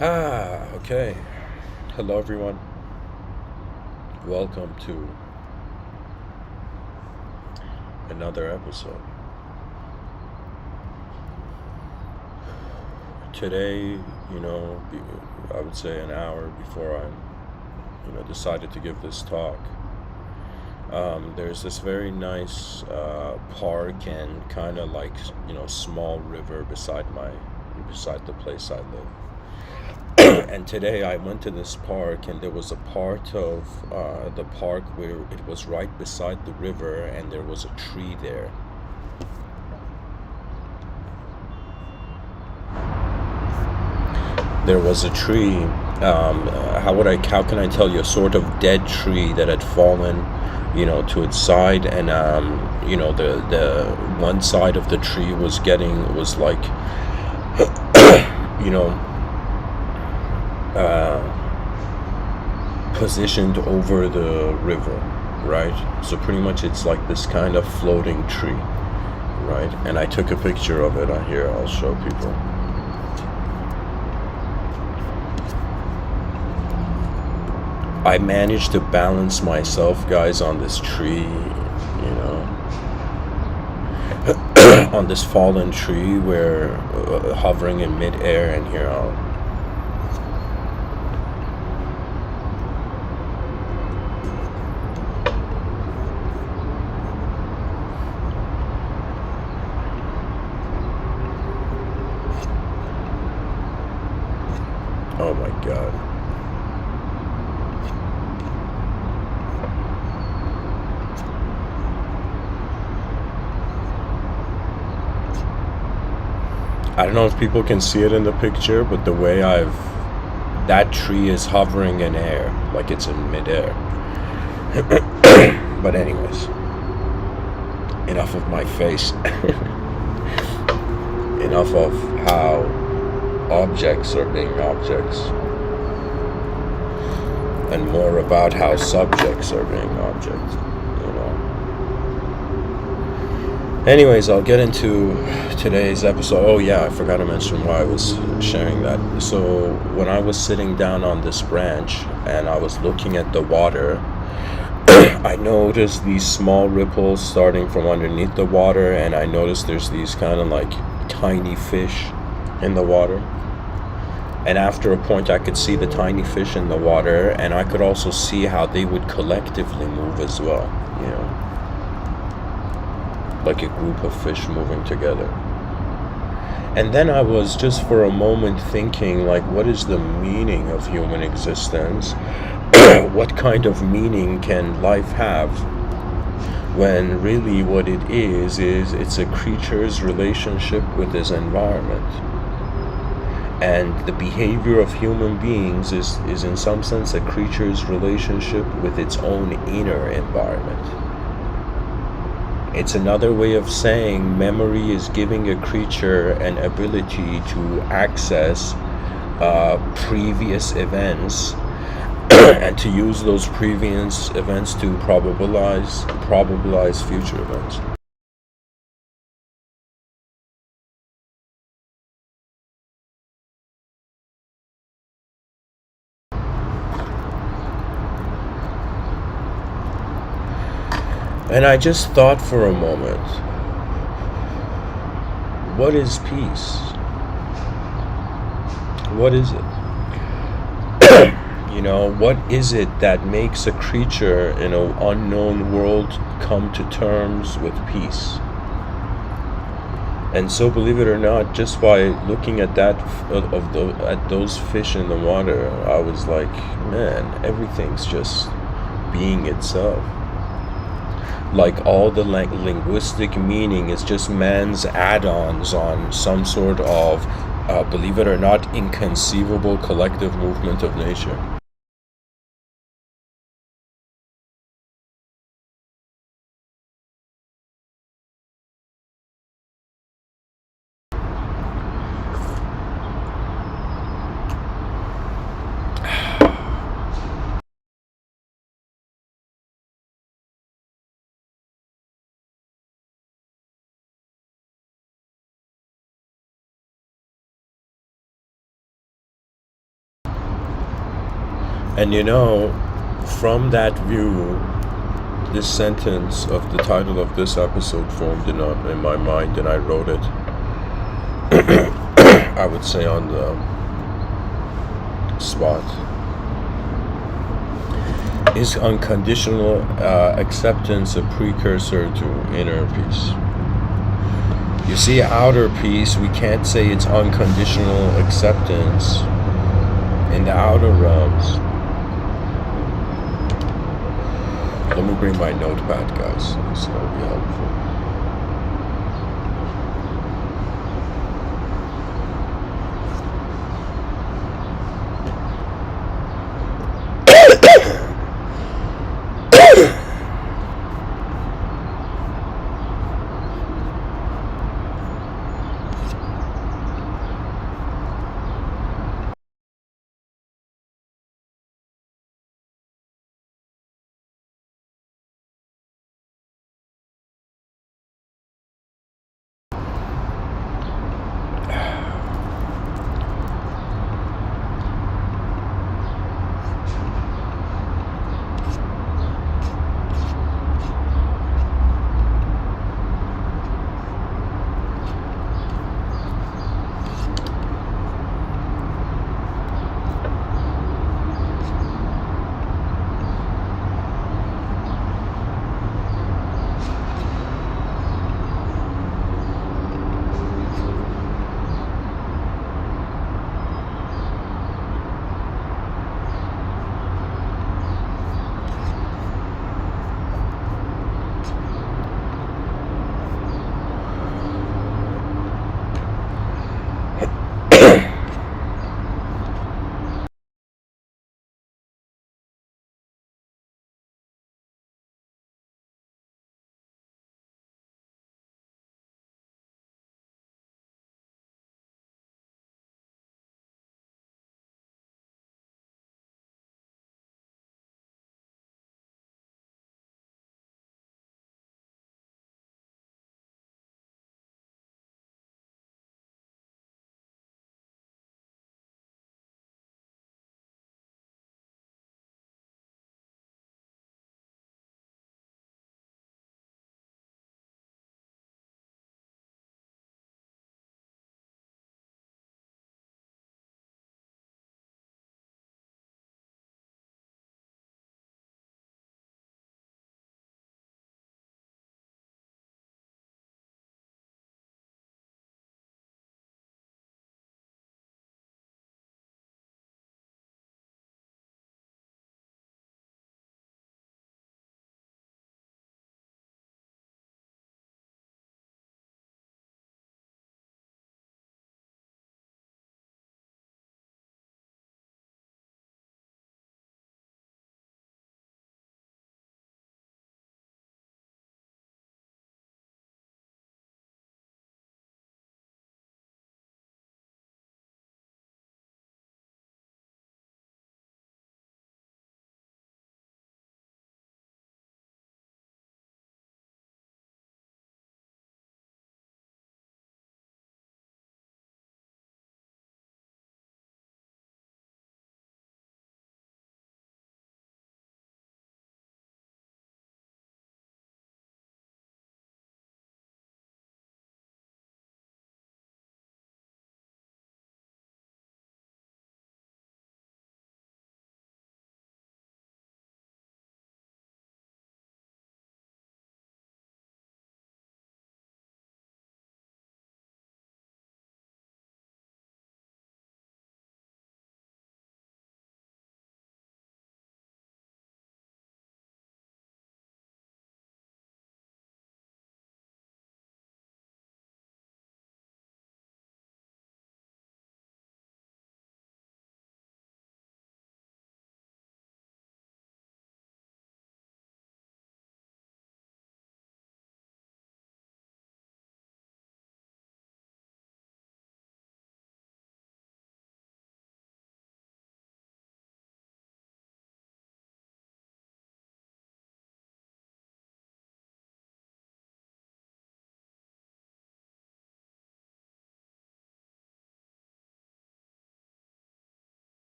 Okay. Hello, everyone. Welcome to another episode. Today, I would say an hour before I decided to give this talk, there's this very nice park and kind of like, small river beside the place I live. And today I went to this park, and there was a part of the park where it was right beside the river, and there was a tree there. There was a tree. How can I tell you? A sort of dead tree that had fallen, to its side, and the one side of the tree was like, you know, uh, positioned over the river, right? So pretty much it's like this kind of floating tree, right? And I took a picture of it on here. I'll show people. I managed to balance myself, guys, on this tree, on this fallen tree, where hovering in midair, and here I'll. Oh my God. I don't know if people can see it in the picture, but the way that tree is hovering in air, like it's in midair. But anyways, enough of my face. Enough of how objects are being objects, and more about how subjects are being objects. Anyways, I'll get into today's episode. Oh yeah, I forgot to mention why I was sharing that. So when I was sitting down on this branch and I was looking at the water, I noticed these small ripples starting from underneath the water, and I noticed there's these kind of like tiny fish in the water. And after a point, I could see the tiny fish in the water, and I could also see how they would collectively move as well, like a group of fish moving together. And then I was just for a moment thinking, like, what is the meaning of human existence? What kind of meaning can life have? When really what it is it's a creature's relationship with his environment. And the behavior of human beings is in some sense a creature's relationship with its own inner environment. It's another way of saying memory is giving a creature an ability to access previous events and to use those previous events to probabilize future events. And I just thought for a moment, what is peace? What is it? What is it that makes a creature in an unknown world come to terms with peace? And so, believe it or not, just by looking at at those fish in the water, I was like, man, everything's just being itself. Like all the linguistic meaning is just man's add-ons on some sort of, believe it or not, inconceivable collective movement of nature. And you know, from that view, this sentence of the title of this episode formed in my mind, and I wrote it, I would say, on the spot. Is unconditional acceptance a precursor to inner peace? You see, outer peace, we can't say it's unconditional acceptance in the outer realms. Let me bring my notepad, guys. This will be helpful.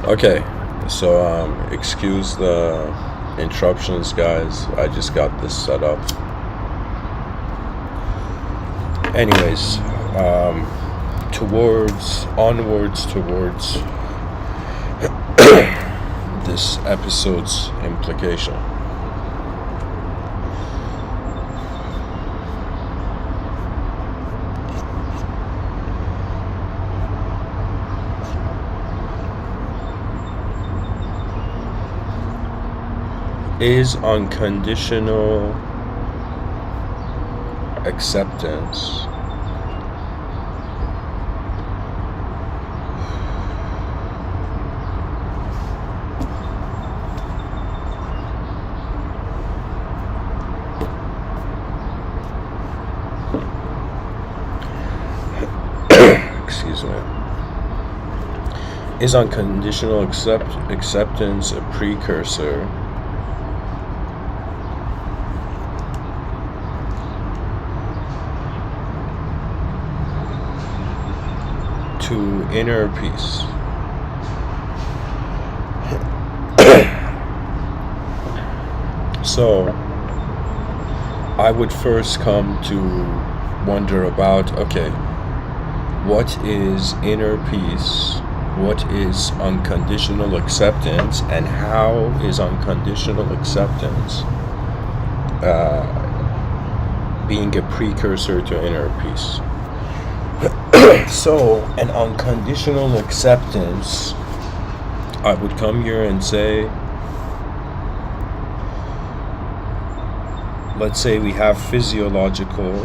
Okay, so excuse the interruptions, guys. I just got this set up. Anyways, onwards towards this episode's implication. Is unconditional acceptance excuse me, is unconditional acceptance a precursor to inner peace? So I would first come to wonder about, okay, what is inner peace? What is unconditional acceptance? And how is unconditional acceptance being a precursor to inner peace? So, an unconditional acceptance, I would come here and say, let's say we have physiological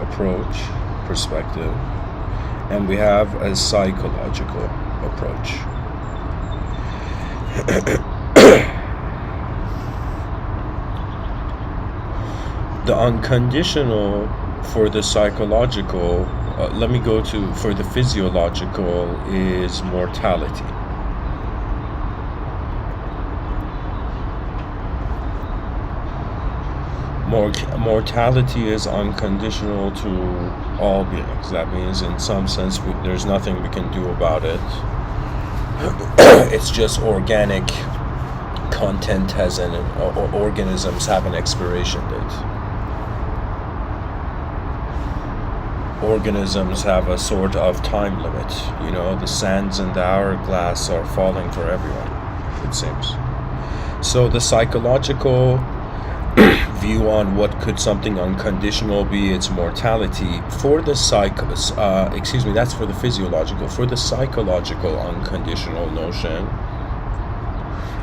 approach, perspective, and we have a psychological approach. The unconditional for the psychological, let me go to, for the physiological is mortality. Mortality is unconditional to all beings. That means in some sense there's nothing we can do about it. It's just organic content has or organisms have an expiration date. Organisms have a sort of time limit. You know, the sands in the hourglass are falling for everyone, it seems. So the psychological view on what could something unconditional be, its mortality. For the that's for the physiological. For the psychological unconditional notion,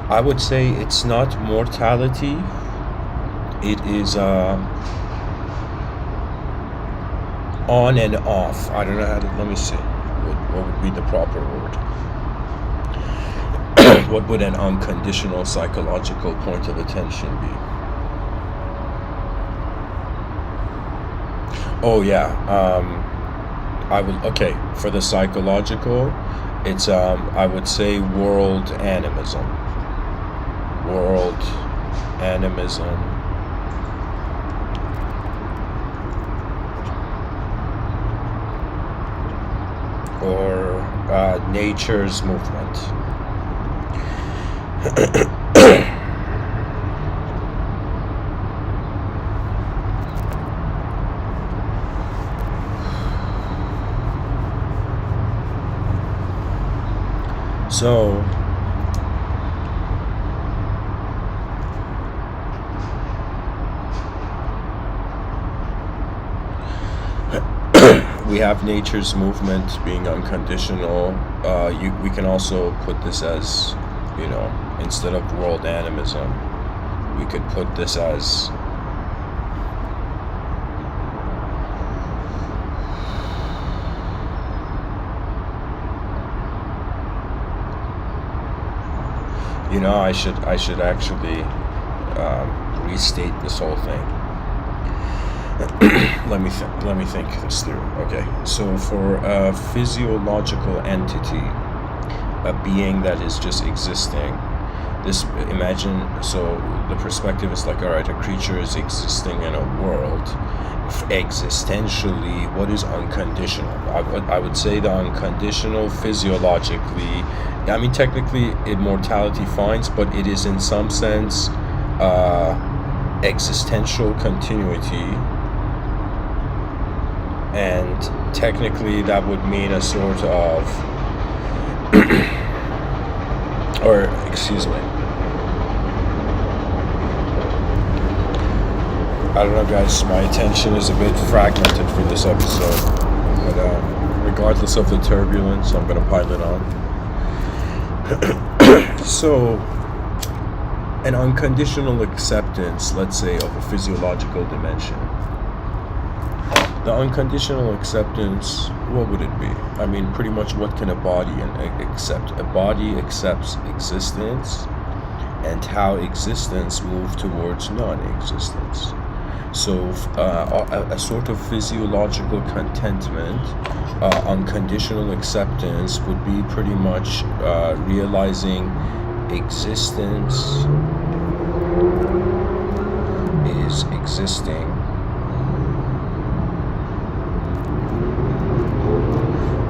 I would say it's not mortality. It is on and off. I don't know how to, let me see. What would be the proper word? What would an unconditional psychological point of attention be? Oh yeah, okay, for the psychological, it's, I would say world animism. World animism. Or nature's movement. So we have nature's movement being unconditional. We can also put this as, you know, instead of world animism, we could put this as I should actually restate this whole thing. Let me think this through. Okay, so for a physiological entity, a being that is just existing, so the perspective is like, all right, a creature is existing in a world. Existentially, what is unconditional? I would say the unconditional physiologically I mean, technically, immortality finds, but it is in some sense existential continuity, and technically that would mean a sort of, or excuse me, I don't know, guys, my attention is a bit fragmented for this episode, but regardless of the turbulence, I'm gonna pile it on. So, an unconditional acceptance, let's say, of a physiological dimension. The unconditional acceptance, what would it be? I mean, pretty much what can a body accept? A body accepts existence and how existence moves towards non-existence. So a sort of physiological contentment, unconditional acceptance would be pretty much realizing existence is existing.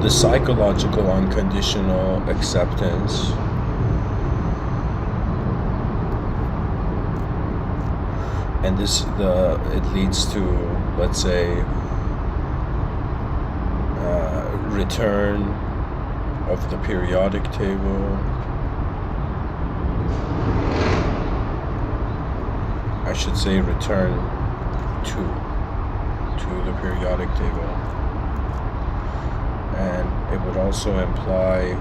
The psychological unconditional acceptance and it leads to, let's say, return of the periodic table. I should say return to the periodic table, and it would also imply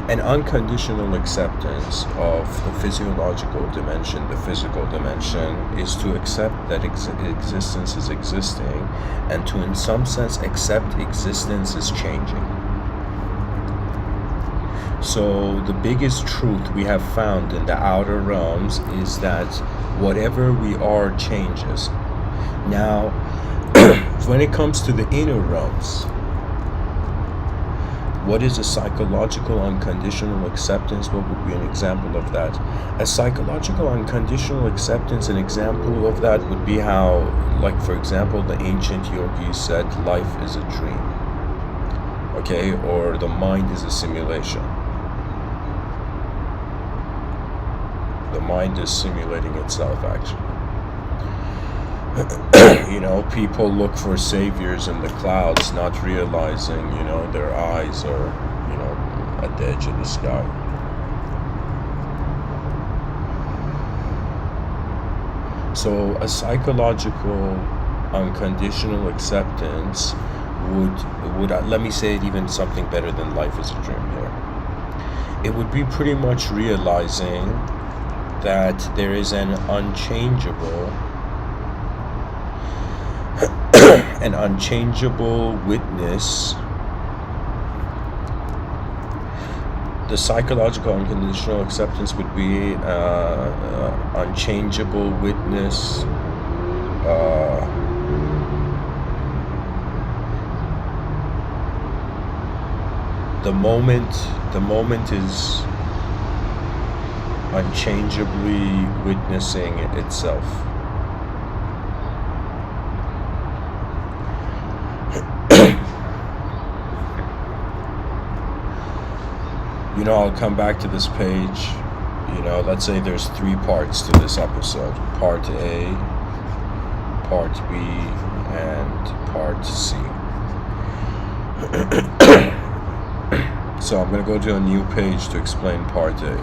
an unconditional acceptance of the physiological dimension, the physical dimension, is to accept that existence is existing, and to, in some sense, accept existence is changing. So the biggest truth we have found in the outer realms is that whatever we are changes. Now, when it comes to the inner realms, what is a psychological unconditional acceptance? What would be an example of that? A psychological unconditional acceptance, an example of that would be how, like, for example, the ancient yogis said life is a dream, okay, or the mind is a simulation. The mind is simulating itself, actually. You know, people look for saviors in the clouds, not realizing, you know, their eyes are, you know, at the edge of the sky. So a psychological unconditional acceptance would let me say it even something better than life is a dream here. It would be pretty much realizing that there is an unchangeable witness. The psychological unconditional acceptance would be unchangeable witness, the moment is unchangeably witnessing itself. You know, I'll come back to this page. You know, let's say there's 3 parts to this episode. Part A, Part B, and Part C. So I'm going to go to a new page to explain Part A.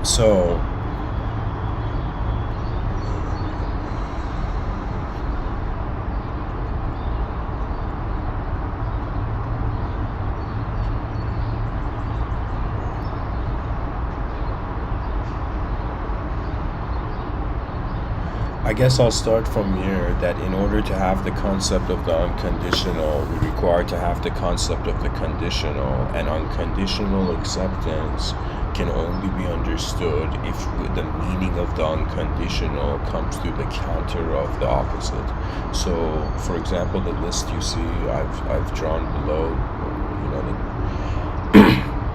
So, I guess I'll start from here that in order to have the concept of the unconditional, we require to have the concept of the conditional, and unconditional acceptance can only be understood if the meaning of the unconditional comes through the counter of the opposite. So, for example, the list you see I've drawn below,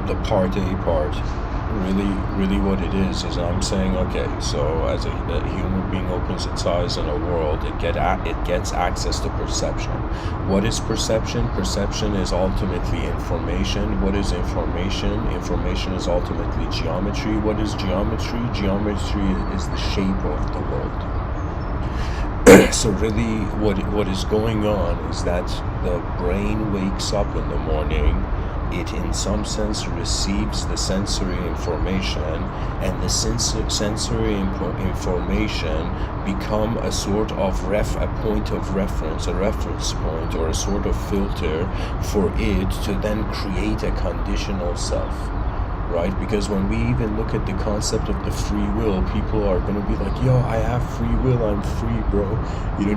the part A part. Really what it is I'm saying, okay, so as a human being opens its eyes in a world, it gets access to perception. What is perception? Perception is ultimately information. What is information? Information is ultimately geometry. What is geometry? Geometry is the shape of the world. So really what is going on is that the brain wakes up in the morning. It in some sense receives the sensory information, and the sensory information become a sort of a point of reference, a reference point, or a sort of filter for it to then create a conditional self, right? Because when we even look at the concept of the free will, people are going to be like, yo, I have free will, I'm free, bro.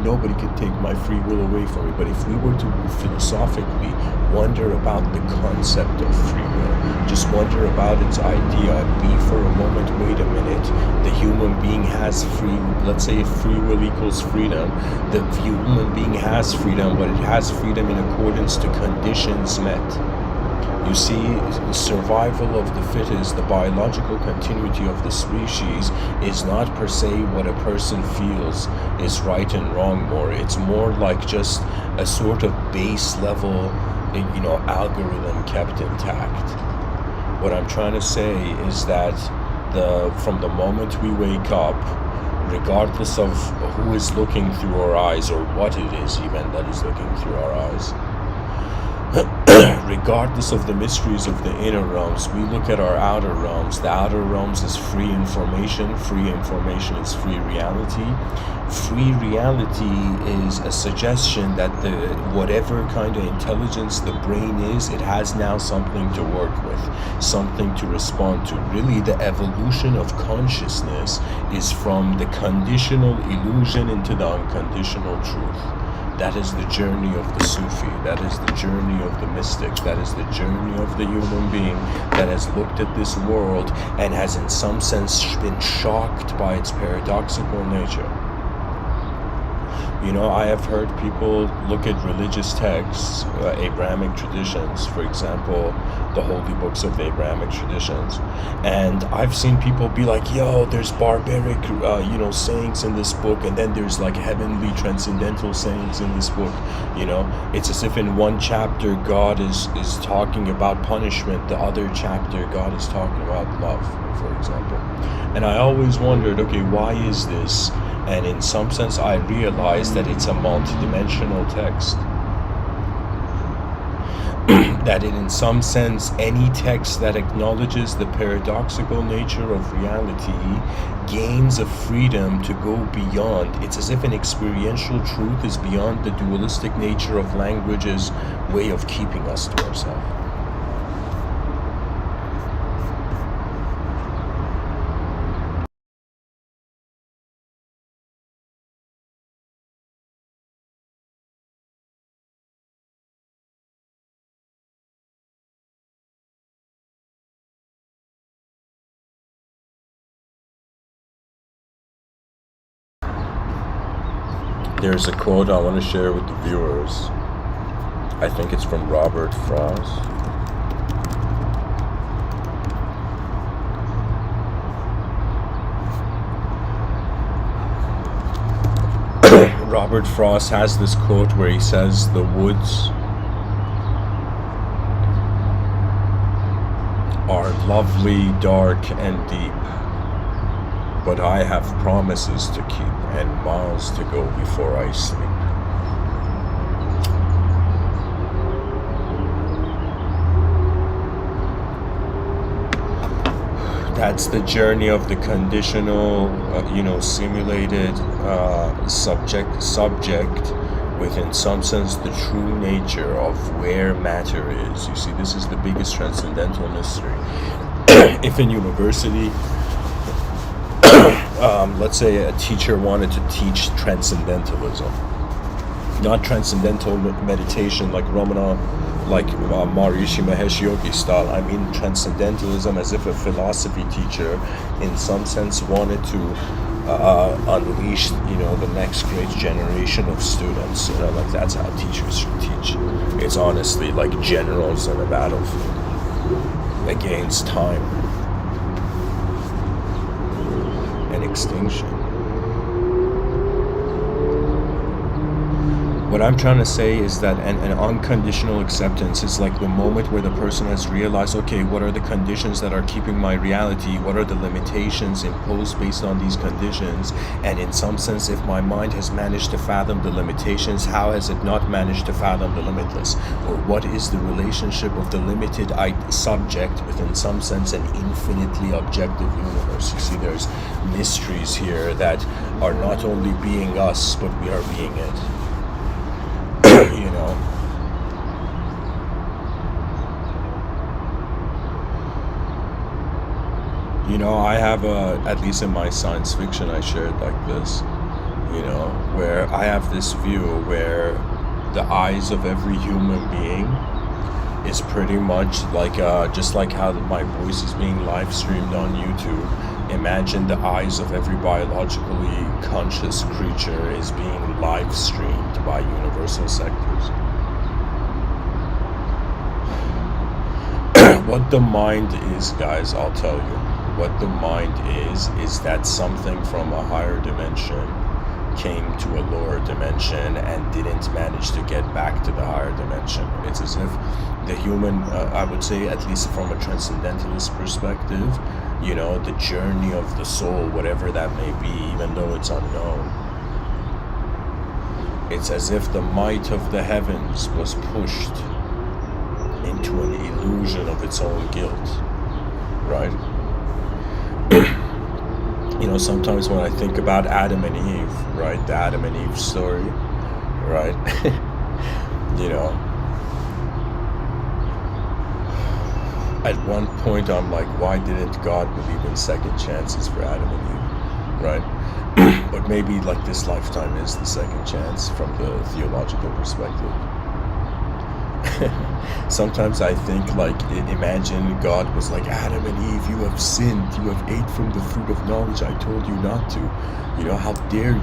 Nobody can take my free will away from me. But if we were to philosophically wonder about the concept of free will, just wonder about its idea, and be for a moment, wait a minute, the human being has let's say if free will equals freedom, the human being has freedom, but it has freedom in accordance to conditions met. You see, the survival of the fittest, the biological continuity of the species, is not per se what a person feels is right and wrong more. It's more like just a sort of base level, algorithm kept intact. What I'm trying to say is that from the moment we wake up, regardless of who is looking through our eyes or what it is even that is looking through our eyes, regardless of the mysteries of the inner realms, we look at our outer realms. The outer realms is free information. Free information is free reality. Free reality is a suggestion that whatever kind of intelligence the brain is, it has now something to work with, something to respond to. Really, the evolution of consciousness is from the conditional illusion into the unconditional truth. That is the journey of the Sufi. That is the journey of the mystic. That is the journey of the human being that has looked at this world and has in some sense been shocked by its paradoxical nature. You know, I have heard people look at religious texts, Abrahamic traditions, for example, the holy books of the Abrahamic traditions, and I've seen people be like, yo, there's barbaric, sayings in this book, and then there's like heavenly transcendental sayings in this book. You know, it's as if in one chapter God is talking about punishment, the other chapter God is talking about love, for example. And I always wondered, okay, why is this? And in some sense, I realized that it's a multidimensional text. That in some sense, any text that acknowledges the paradoxical nature of reality gains a freedom to go beyond. It's as if an experiential truth is beyond the dualistic nature of language's way of keeping us to ourselves. There's a quote I want to share with the viewers. I think it's from Robert Frost. Robert Frost has this quote where he says, "The woods are lovely, dark, and deep, but I have promises to keep and miles to go before I sleep." That's the journey of the conditional, simulated subject with, in some sense, the true nature of where matter is. You see, this is the biggest transcendental mystery. If in university, let's say a teacher wanted to teach transcendentalism, not transcendental meditation like Ramana, like Maharishi Mahesh Yogi style. I mean transcendentalism as if a philosophy teacher, in some sense, wanted to unleash, the next great generation of students. Like that's how teachers should teach. It's honestly like generals in a battlefield against time and extinction. What I'm trying to say is that an unconditional acceptance is like the moment where the person has realized, okay, what are the conditions that are keeping my reality? What are the limitations imposed based on these conditions? And in some sense, if my mind has managed to fathom the limitations, how has it not managed to fathom the limitless? Or what is the relationship of the limited subject with, in some sense, an infinitely objective universe? You see, there's mysteries here that are not only being us, but we are being it. I have at least in my science fiction, I shared like this, where I have this view where the eyes of every human being is pretty much like, just like how my voice is being live streamed on YouTube. Imagine the eyes of every biologically conscious creature is being live streamed by universal sectors. What the mind is, guys, I'll tell you. What the mind is that something from a higher dimension came to a lower dimension and didn't manage to get back to the higher dimension. It's as if the human, I would say, at least from a transcendentalist perspective, the journey of the soul, whatever that may be, even though it's unknown, it's as if the might of the heavens was pushed into an illusion of its own guilt, right? Sometimes when I think about Adam and Eve, right, the Adam and Eve story, right, at one point I'm like, why didn't God believe in second chances for Adam and Eve, right? But maybe like this lifetime is the second chance from the theological perspective. Sometimes I think, like, imagine God was like, Adam and Eve, you have sinned, you have ate from the fruit of knowledge, I told you not to, how dare you,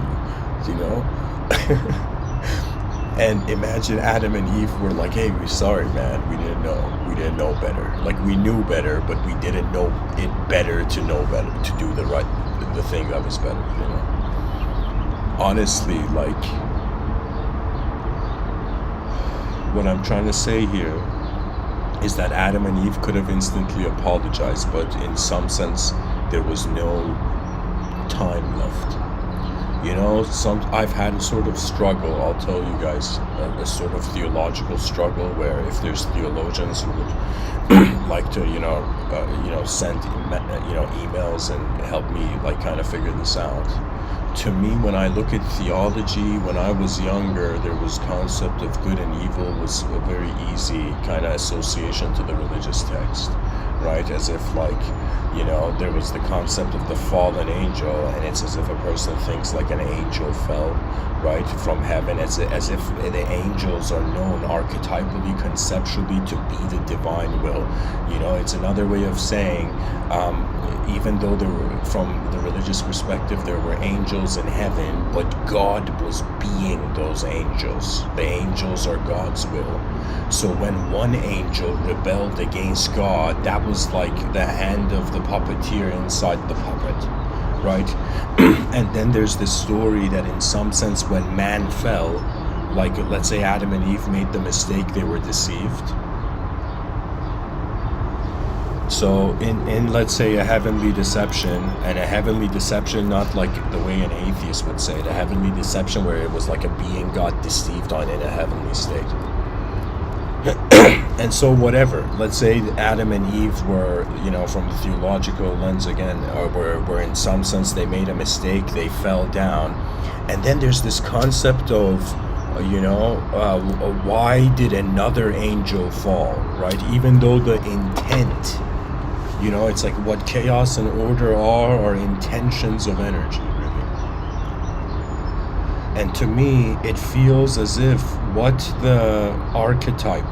And imagine Adam and Eve were like, hey, we're sorry, man, we didn't know better. Like, we knew better, but we didn't know it better to know better, to do the thing that was better, you know? Honestly, like, what I'm trying to say here is that Adam and Eve could have instantly apologized, but in some sense, there was no time left. You know, I've had a sort of struggle, I'll tell you guys, a sort of theological struggle, where if there's theologians who would like to, send, emails and help me, like, kind of figure this out. To me, when I look at theology, when I was younger, there was concept of good and evil was a very easy kind of association to the religious text, right? As if, like, there was the concept of the fallen angel, and it's as if a person thinks like an angel fell, right, from heaven, as if the angels are known archetypally, conceptually, to be the divine will. It's another way of saying, even though there were, from the religious perspective, there were angels in heaven, but God was being those angels. The angels are God's will. So when one angel rebelled against God, that was like the hand of the puppeteer inside the puppet, right? And then there's this story that in some sense, when man fell, like, let's say Adam and Eve made the mistake, they were deceived. So in let's say a heavenly deception, and a heavenly deception, not like the way an atheist would say, the heavenly deception where it was like a being got deceived on in a heavenly state. And so whatever, let's say Adam and Eve were, from the theological lens again, were in some sense they made a mistake, they fell down. And then there's this concept of, why did another angel fall, right? Even though the intent, it's like what chaos and order are intentions of energy, really. And to me, it feels as if what the archetype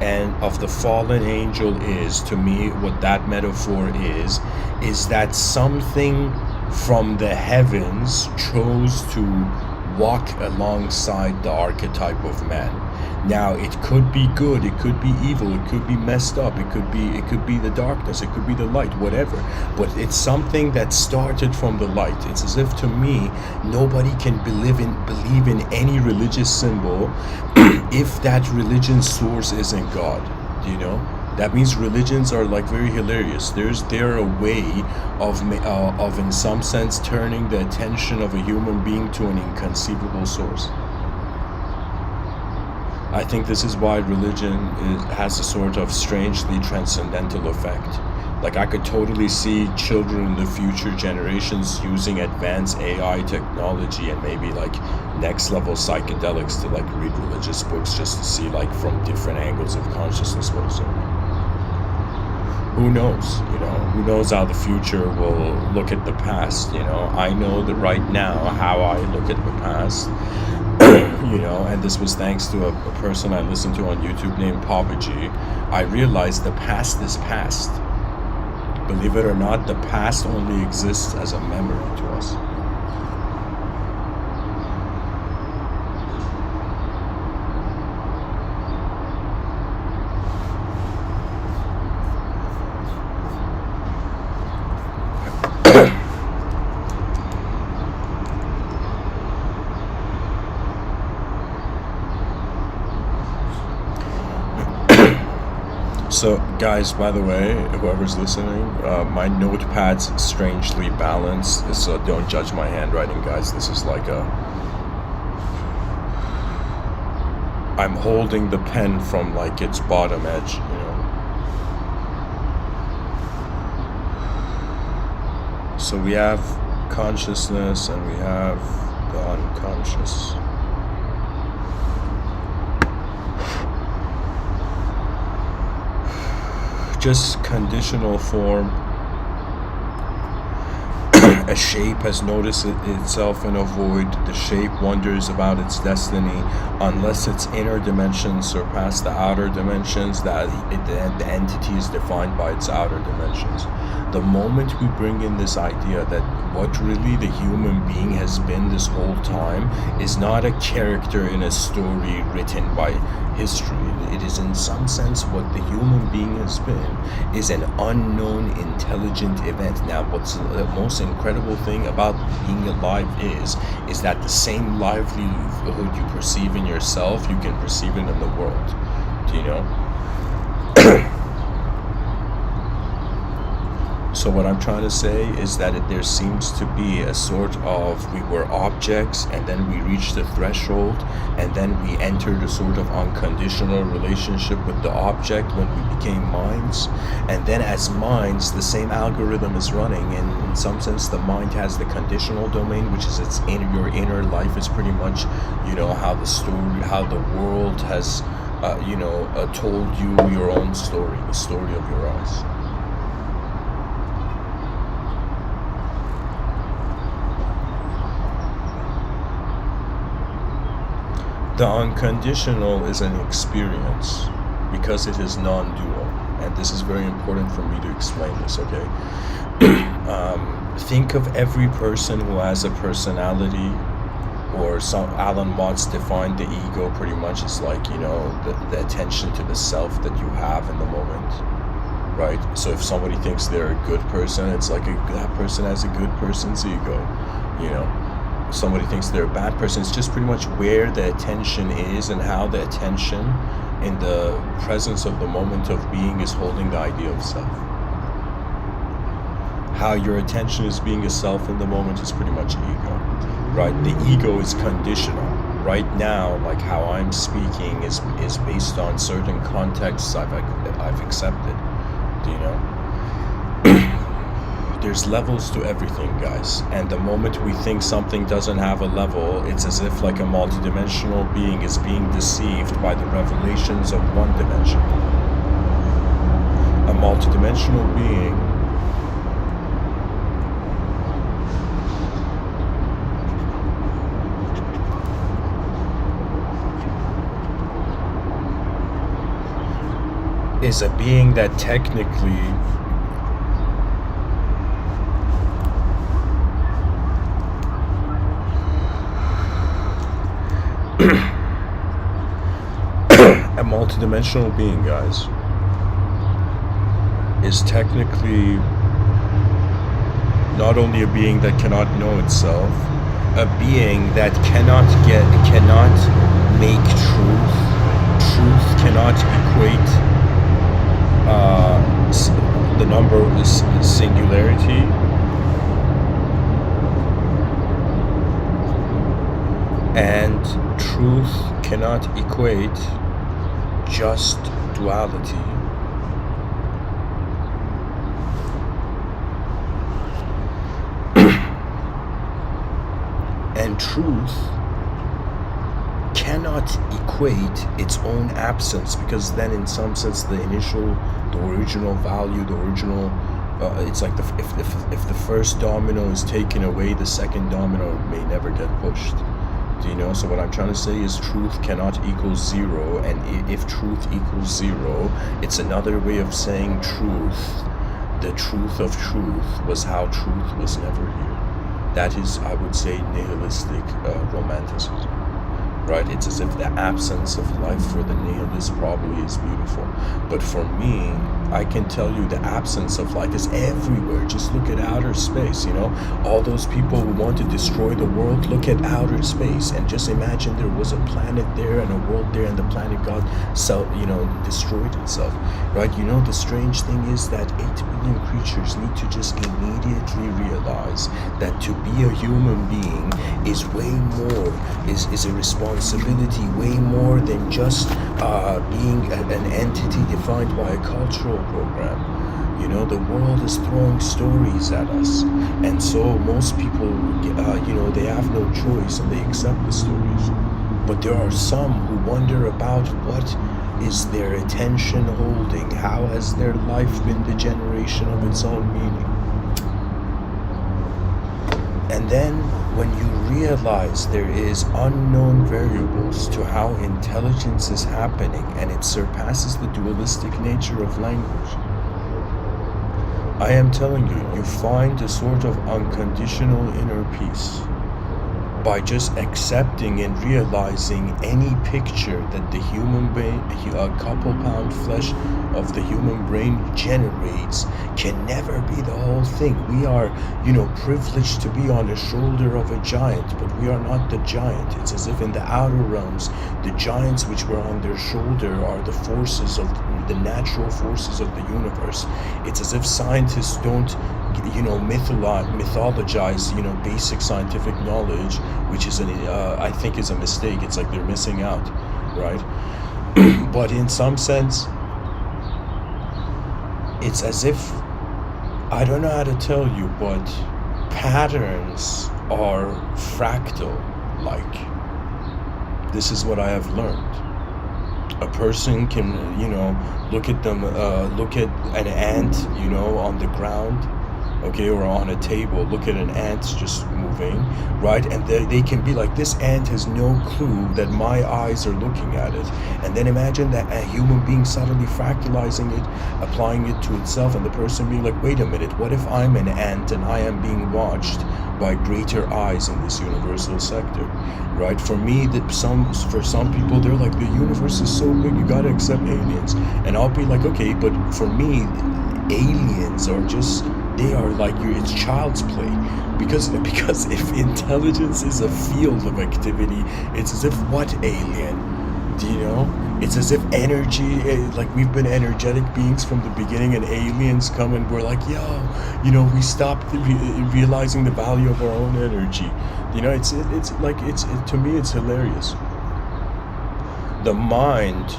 and of the fallen angel is, to me, what that metaphor is that something from the heavens chose to walk alongside the archetype of man. Now, it could be good, it could be evil, it could be messed up, it could be the darkness, it could be the light, whatever. But it's something that started from the light. It's as if, to me, nobody can believe in any religious symbol if that religion's source isn't God. That means religions are like very hilarious. They're a way of in some sense turning the attention of a human being to an inconceivable source. I think this is why religion has a sort of strangely transcendental effect. Like, I could totally see children in the future generations using advanced AI technology and maybe like next level psychedelics to like read religious books just to see like from different angles of consciousness what is it. Who knows? Who knows how the future will look at the past? I know that right now how I look at the past. And this was thanks to a person I listened to on YouTube named Papa G. I realized the past is past. Believe it or not, the past only exists as a memory to us. So, guys, by the way, whoever's listening, my notepad's strangely balanced, so don't judge my handwriting, guys. This is like I'm holding the pen from like its bottom edge, So we have consciousness and we have the unconscious. Just conditional form. A shape has noticed itself in a void. The shape wonders about its destiny. Unless its inner dimensions surpass the outer dimensions, the entity is defined by its outer dimensions. The moment we bring in this idea that what really the human being has been this whole time is not a character in a story written by history. It is in some sense what the human being has been is an unknown intelligent event. Now what's the most incredible thing about being alive is that the same livelihood you perceive in yourself, you can perceive it in the world. Do you know? So what I'm trying to say is that there seems to be a sort of, we were objects and then we reached the threshold and then we entered a sort of unconditional relationship with the object when we became minds. And then as minds, the same algorithm is running, and in some sense the mind has the conditional domain, which is your inner life is pretty much, how the world has, told you your own story, the story of your eyes. The unconditional is an experience because it is non-dual, and this is very important for me to explain this, okay? Think of every person who has a personality, or Alan Watts defined the ego pretty much as like, the attention to the self that you have in the moment, right? So if somebody thinks they're a good person, it's like that person has a good person's ego, Somebody thinks they're a bad person. It's just pretty much where the attention is and how the attention in the presence of the moment of being is holding the idea of self. How your attention is being a self in the moment is pretty much ego, right? The ego is conditional. Right now, like how I'm speaking is based on certain contexts I've accepted, do you know? There's levels to everything, guys, and the moment we think something doesn't have a level, it's as if like a multidimensional being is being deceived by the revelations of one dimension. A multidimensional being is a being that technically a multidimensional being, guys, is technically not only a being that cannot know itself, a being that cannot make truth. Truth cannot equate the number is singularity. And truth cannot equate just duality. And truth cannot equate its own absence, because then in some sense the original value, it's like if the first domino is taken away, the second domino may never get pushed. Do you know? So what I'm trying to say is truth cannot equal zero, and if truth equals zero, it's another way of saying truth. The truth of truth was how truth was never here. That is, I would say, nihilistic romanticism. Right? It's as if the absence of life for the nihilist probably is beautiful. But for me, I can tell you the absence of life is everywhere. Just look at outer space, all those people who want to destroy the world, look at outer space and just imagine there was a planet there and a world there and the planet got destroyed itself, right? The strange thing is that 8 billion creatures need to just immediately realize that to be a human being is way more, is a responsibility way more than just being an entity defined by a cultural program. The world is throwing stories at us, and so most people, they have no choice and they accept the stories. But there are some who wonder about what is their attention holding, how has their life been the generation of its own meaning. And then when you realize there is unknown variables to how intelligence is happening, and it surpasses the dualistic nature of language, I am telling you, you find a sort of unconditional inner peace by just accepting and realizing any picture that the human brain, a couple pound flesh of the human brain generates, can never be the whole thing. We are, privileged to be on the shoulder of a giant, but we are not the giant. It's as if in the outer realms, the giants which were on their shoulder are the forces of the natural forces of the universe. It's as if scientists don't mythologize basic scientific knowledge, which is I think is a mistake. It's like they're missing out, right? But in some sense, it's as if, I don't know how to tell you, but patterns are fractal. Like, this is what I have learned. A person can look at an ant on the ground, okay, or on a table, look at an ant just moving, right? And they can be like, this ant has no clue that my eyes are looking at it. And then imagine that a human being suddenly fractalizing it, applying it to itself, and the person being like, wait a minute, what if I'm an ant and I am being watched by greater eyes in this universal sector, right? For me, for some people, they're like, the universe is so big, you gotta accept aliens. And I'll be like, okay, but for me, aliens are just, they are like, it's child's play, because if intelligence is a field of activity, it's as if, what alien? Do you know? It's as if energy, like we've been energetic beings from the beginning, and aliens come and we're like, yo, we stopped realizing the value of our own energy. It's to me, it's hilarious. The mind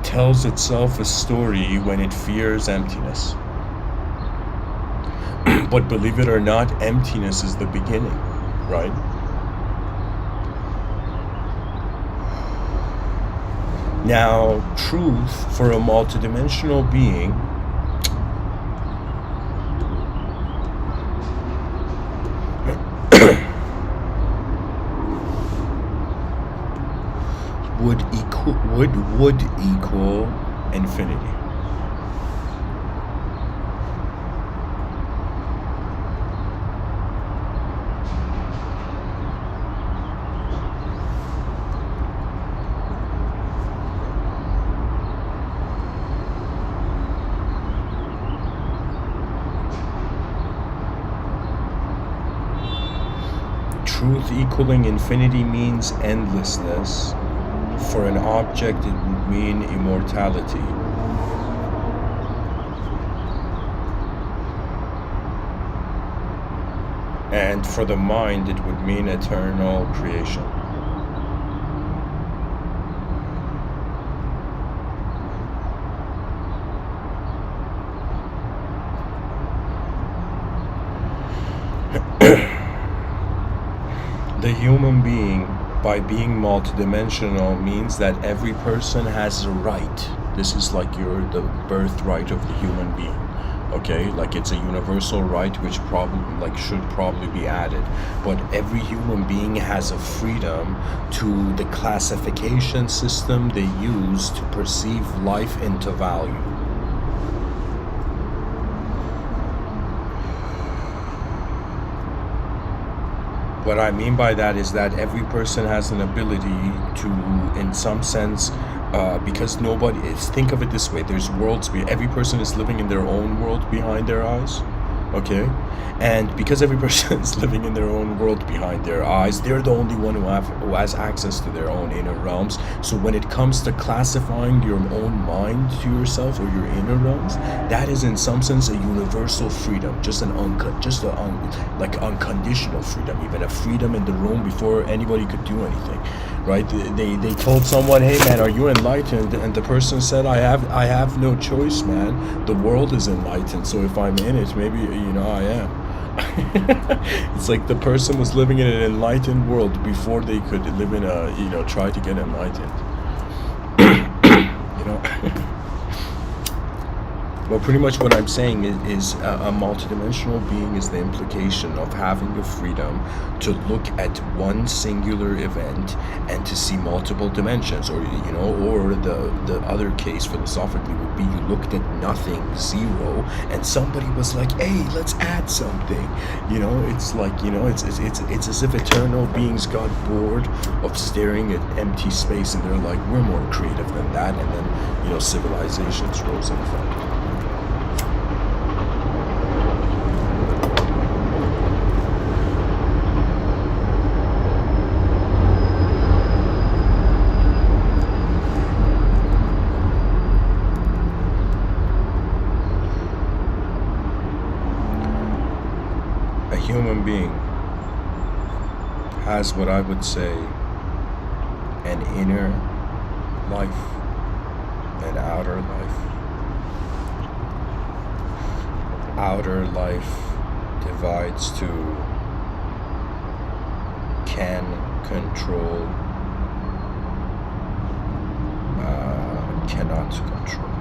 tells itself a story when it fears emptiness. But believe it or not, emptiness is the beginning, right? Now, truth for a multidimensional being would equal infinity. Truth equaling infinity means endlessness. For an object, it would mean immortality. And for the mind, it would mean eternal creation. The human being, by being multidimensional, means that every person has a right. This is like the birthright of the human being. Okay, like it's a universal right which should probably be added. But every human being has a freedom to the classification system they use to perceive life into value. What I mean by that is that every person has an ability to, in some sense, because think of it this way, there's worlds, every person is living in their own world behind their eyes, okay? And because every person is living in their own world behind their eyes, they're the only one who has access to their own inner realms. So when it comes to classifying your own mind to yourself or your inner realms, that is in some sense a universal freedom, just unconditional freedom, even a freedom in the room before anybody could do anything, right? They told someone, hey man, are you enlightened? And the person said, I have no choice, man. The world is enlightened, so if I'm in it, maybe I am. It's like the person was living in an enlightened world before they could live in try to get enlightened. Well, pretty much what I'm saying is a multidimensional being is the implication of having the freedom to look at one singular event and to see multiple dimensions, or or the other case philosophically would be you looked at nothing, zero, and somebody was like, "Hey, let's add something." It's like it's as if eternal beings got bored of staring at empty space, and they're like, "We're more creative than that," and then civilizations rose in effect. A human being has what I would say an inner life, an outer life. Outer life divides to can control, cannot control.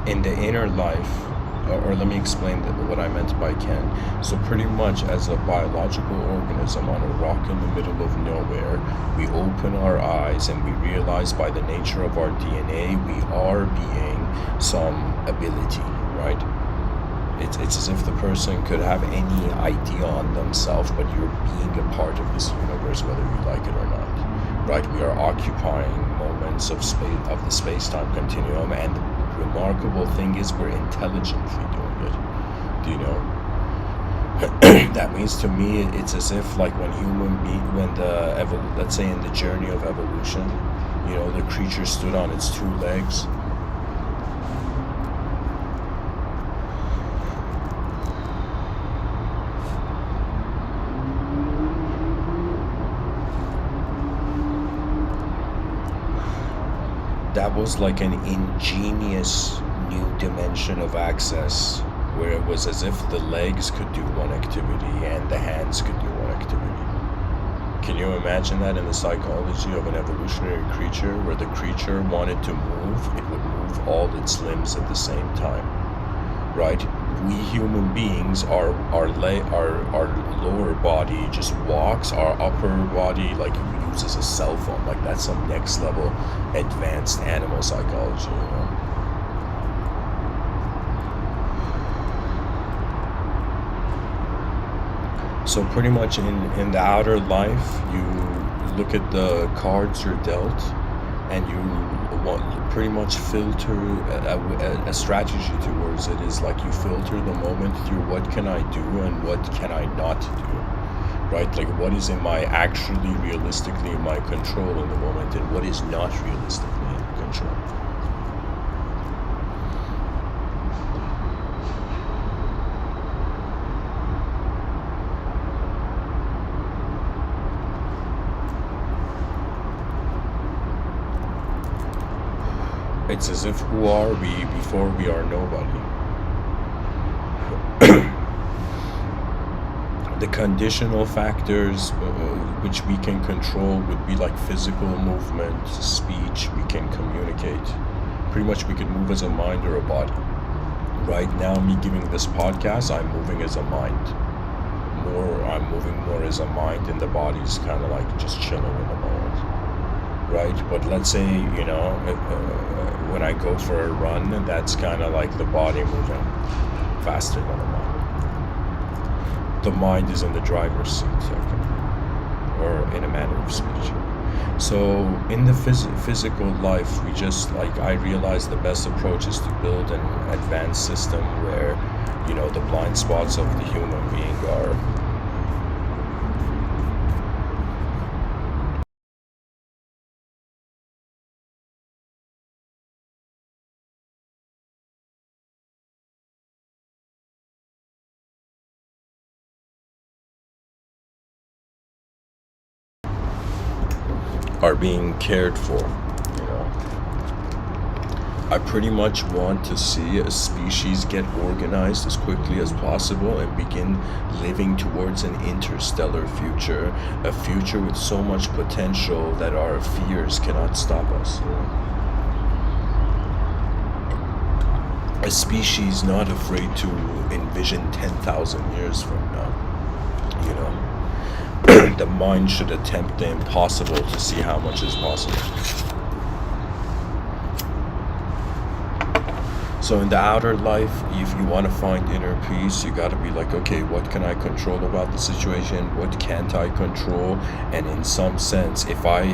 In the inner life, or let me explain what I meant by can. So pretty much as a biological organism on a rock in the middle of nowhere, we open our eyes and we realize by the nature of our DNA we are being some ability, right? It's as if the person could have any idea on themselves, but you're being a part of this universe whether you like it or not, right? We are occupying moments of space, of the space-time continuum, and the remarkable thing is we're intelligently doing it. Do you know? That means to me it's as if like when let's say in the journey of evolution, the creature stood on its two legs. That was like an ingenious new dimension of access, where it was as if the legs could do one activity and the hands could do one activity. Can you imagine that in the psychology of an evolutionary creature, where the creature wanted to move, it would move all its limbs at the same time, right? We human beings, our lower body just walks, our upper body like uses a cell phone. Like that's some next level advanced animal psychology, So pretty much in the outer life, you look at the cards you're dealt, and you pretty much filter a strategy towards it. Is like you filter the moment through what can I do and what can I not do, right? Like what is actually realistically in my control in the moment, and what is not realistically in control. It's as if who are we before we are nobody? The conditional factors which we can control would be like physical movement, speech, we can communicate. Pretty much we can move as a mind or a body. Right now, me giving this podcast, I'm moving as a mind. I'm moving more as a mind, and the body's kind of like just chilling in the moment. Right? But let's say, when I go for a run, that's kind of like the body moving faster than the mind. The mind is in the driver's seat, or in a manner of speech. So in the physical life, we just I realize the best approach is to build an advanced system where, the blind spots of the human being are being cared for. I pretty much want to see a species get organized as quickly as possible and begin living towards an interstellar future, a future with so much potential that our fears cannot stop us. a species not afraid to envision 10,000 years from now. You know, the mind should attempt the impossible to see how much is possible. So in the outer life, if you want to find inner peace, you got to be like, okay, what can I control about the situation? What can't I control? And in some sense, if I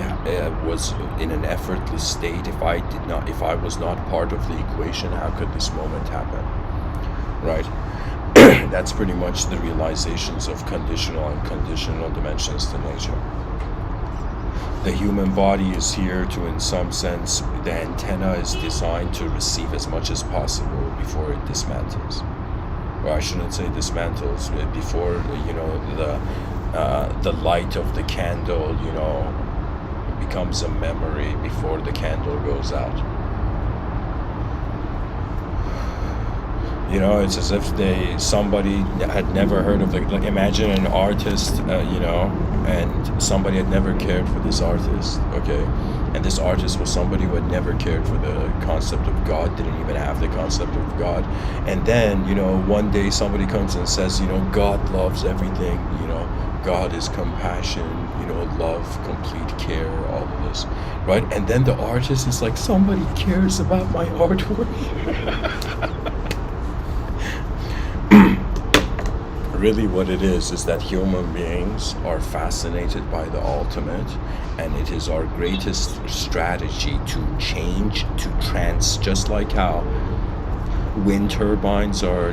was in an effortless state, if I was not part of the equation, how could this moment happen? Right? That's pretty much the realizations of conditional and conditional dimensions to nature. The human body is here to, in some sense, the antenna is designed to receive as much as possible before it dismantles. Or I shouldn't say dismantles, before, you know, the light of the candle, you know, becomes a memory before the candle goes out. You know, it's as if somebody had never heard of, like imagine an artist, you know, and somebody had never cared for this artist, okay? And this artist was somebody who had never cared for the concept of God, didn't even have the concept of God. And then, you know, one day somebody comes and says, you know, God loves everything, you know, God is compassion, you know, love, complete care, all of this, right? And then the artist is like, somebody cares about my artwork. Really what it is that human beings are fascinated by the ultimate, and it is our greatest strategy to change, to just like how wind turbines are,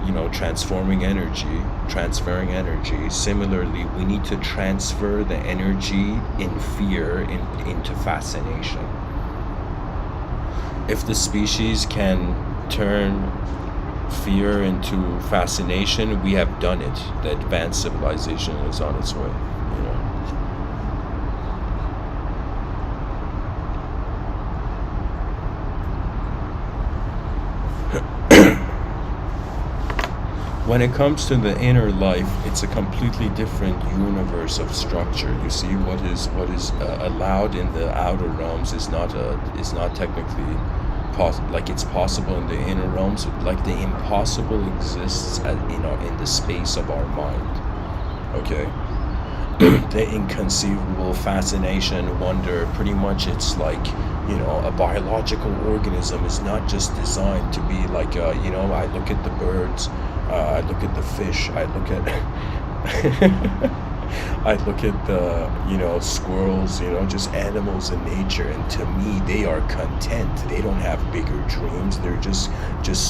you know, transferring energy. Similarly, we need to transfer the energy in fear into fascination. If the species can turn fear into fascination, we have done it. The advanced civilization is on its way, you know. When it comes to the inner life, it's a completely different universe of structure. You see, what is allowed in the outer realms is not technically like it's possible in the inner realms. Like the impossible exists in the space of our mind. Okay. The inconceivable, fascination, wonder, pretty much it's like, you know, a biological organism is not just designed to be like, you know, I look at the birds, I look at the fish, I look at I look at the, you know, squirrels, you know, just animals in nature, and to me, they are content. They don't have bigger dreams. They're just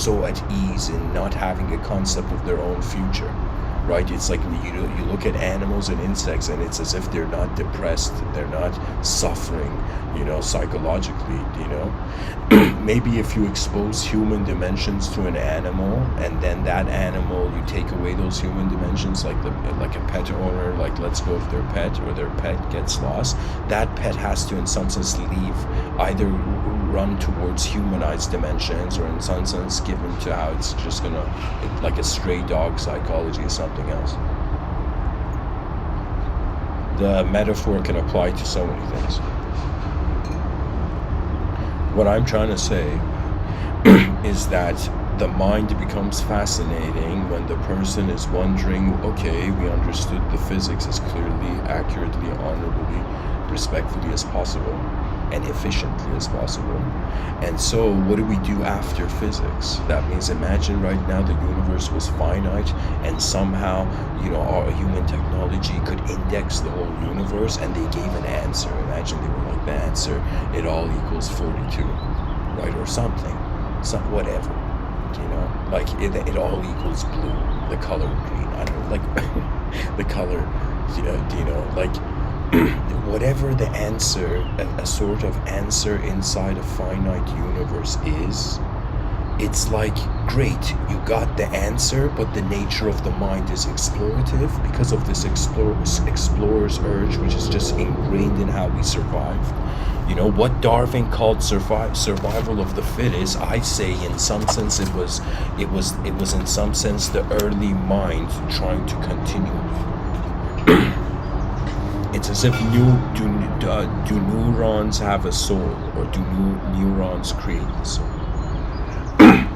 so at ease in not having a concept of their own future, right? It's like you look at animals and insects, and it's as if they're not depressed. They're not suffering, you know, psychologically, you know. Maybe if you expose human dimensions to an animal, and then that animal, you take away those human dimensions, like a pet owner, like let's go if their pet or their pet gets lost, that pet has to in some sense leave, either run towards humanized dimensions, or in some sense given to how it's just gonna, like a stray dog psychology or something else. The metaphor can apply to so many things. What I'm trying to say is that the mind becomes fascinating when the person is wondering, okay, we understood the physics as clearly, accurately, honorably, respectfully as possible, and efficiently as possible. And so what do we do after physics? That means imagine right now the universe was finite, and somehow, you know, our human technology could index the whole universe, and they gave an answer. Imagine they were like, the answer, it all equals 42, right? Or something, whatever, you know, like it all equals blue, the color green, I don't know, like the color, you know, like whatever the answer, a sort of answer inside a finite universe is, it's like, great, you got the answer, but the nature of the mind is explorative because of this explorer's urge, which is just ingrained in how we survive. You know, what Darwin called survival of the fittest, I say in some sense it was in some sense the early mind trying to continue. It's as if do neurons have a soul, or do neurons create the soul?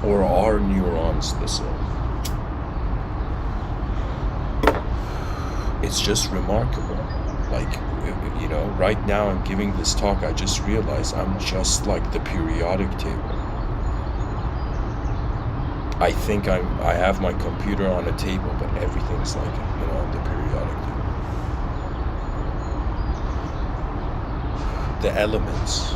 Or are neurons the same? It's just remarkable. Like, right now I'm giving this talk, I just realized I'm just like the periodic table. I think I have my computer on a table, but everything's like, the periodic table. The elements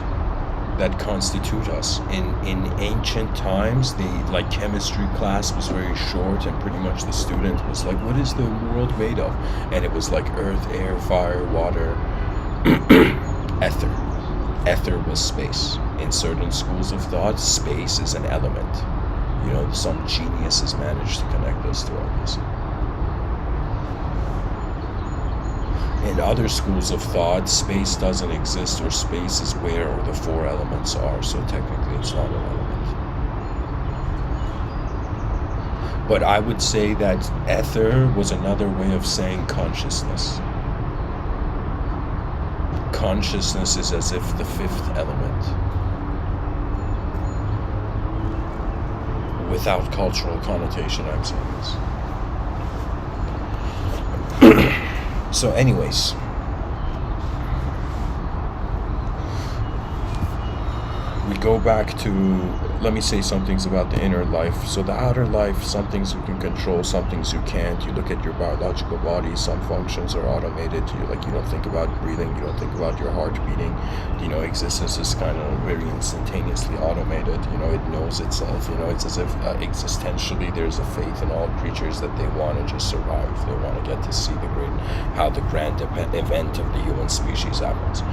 that constitute us. In ancient times, the chemistry class was very short, and pretty much the student was like, what is the world made of? And it was like earth, air, fire, water, ether. Ether was space. In certain schools of thought, space is an element. Some geniuses managed to connect those two ideas. In other schools of thought, space doesn't exist, or space is where the four elements are, so technically it's not an element. But I would say that ether was another way of saying consciousness. Consciousness is as if the fifth element. Without cultural connotation, I'm saying this. So anyways, we go back to, let me say some things about the inner life. So the outer life, some things you can control, some things you can't. You look at your biological body, some functions are automated. You don't think about breathing, you don't think about your heart beating. Existence is kind of very instantaneously automated. It knows itself. It's as if existentially there's a faith in all creatures that they want to just survive. They want to get to see how the grand event of the human species happens.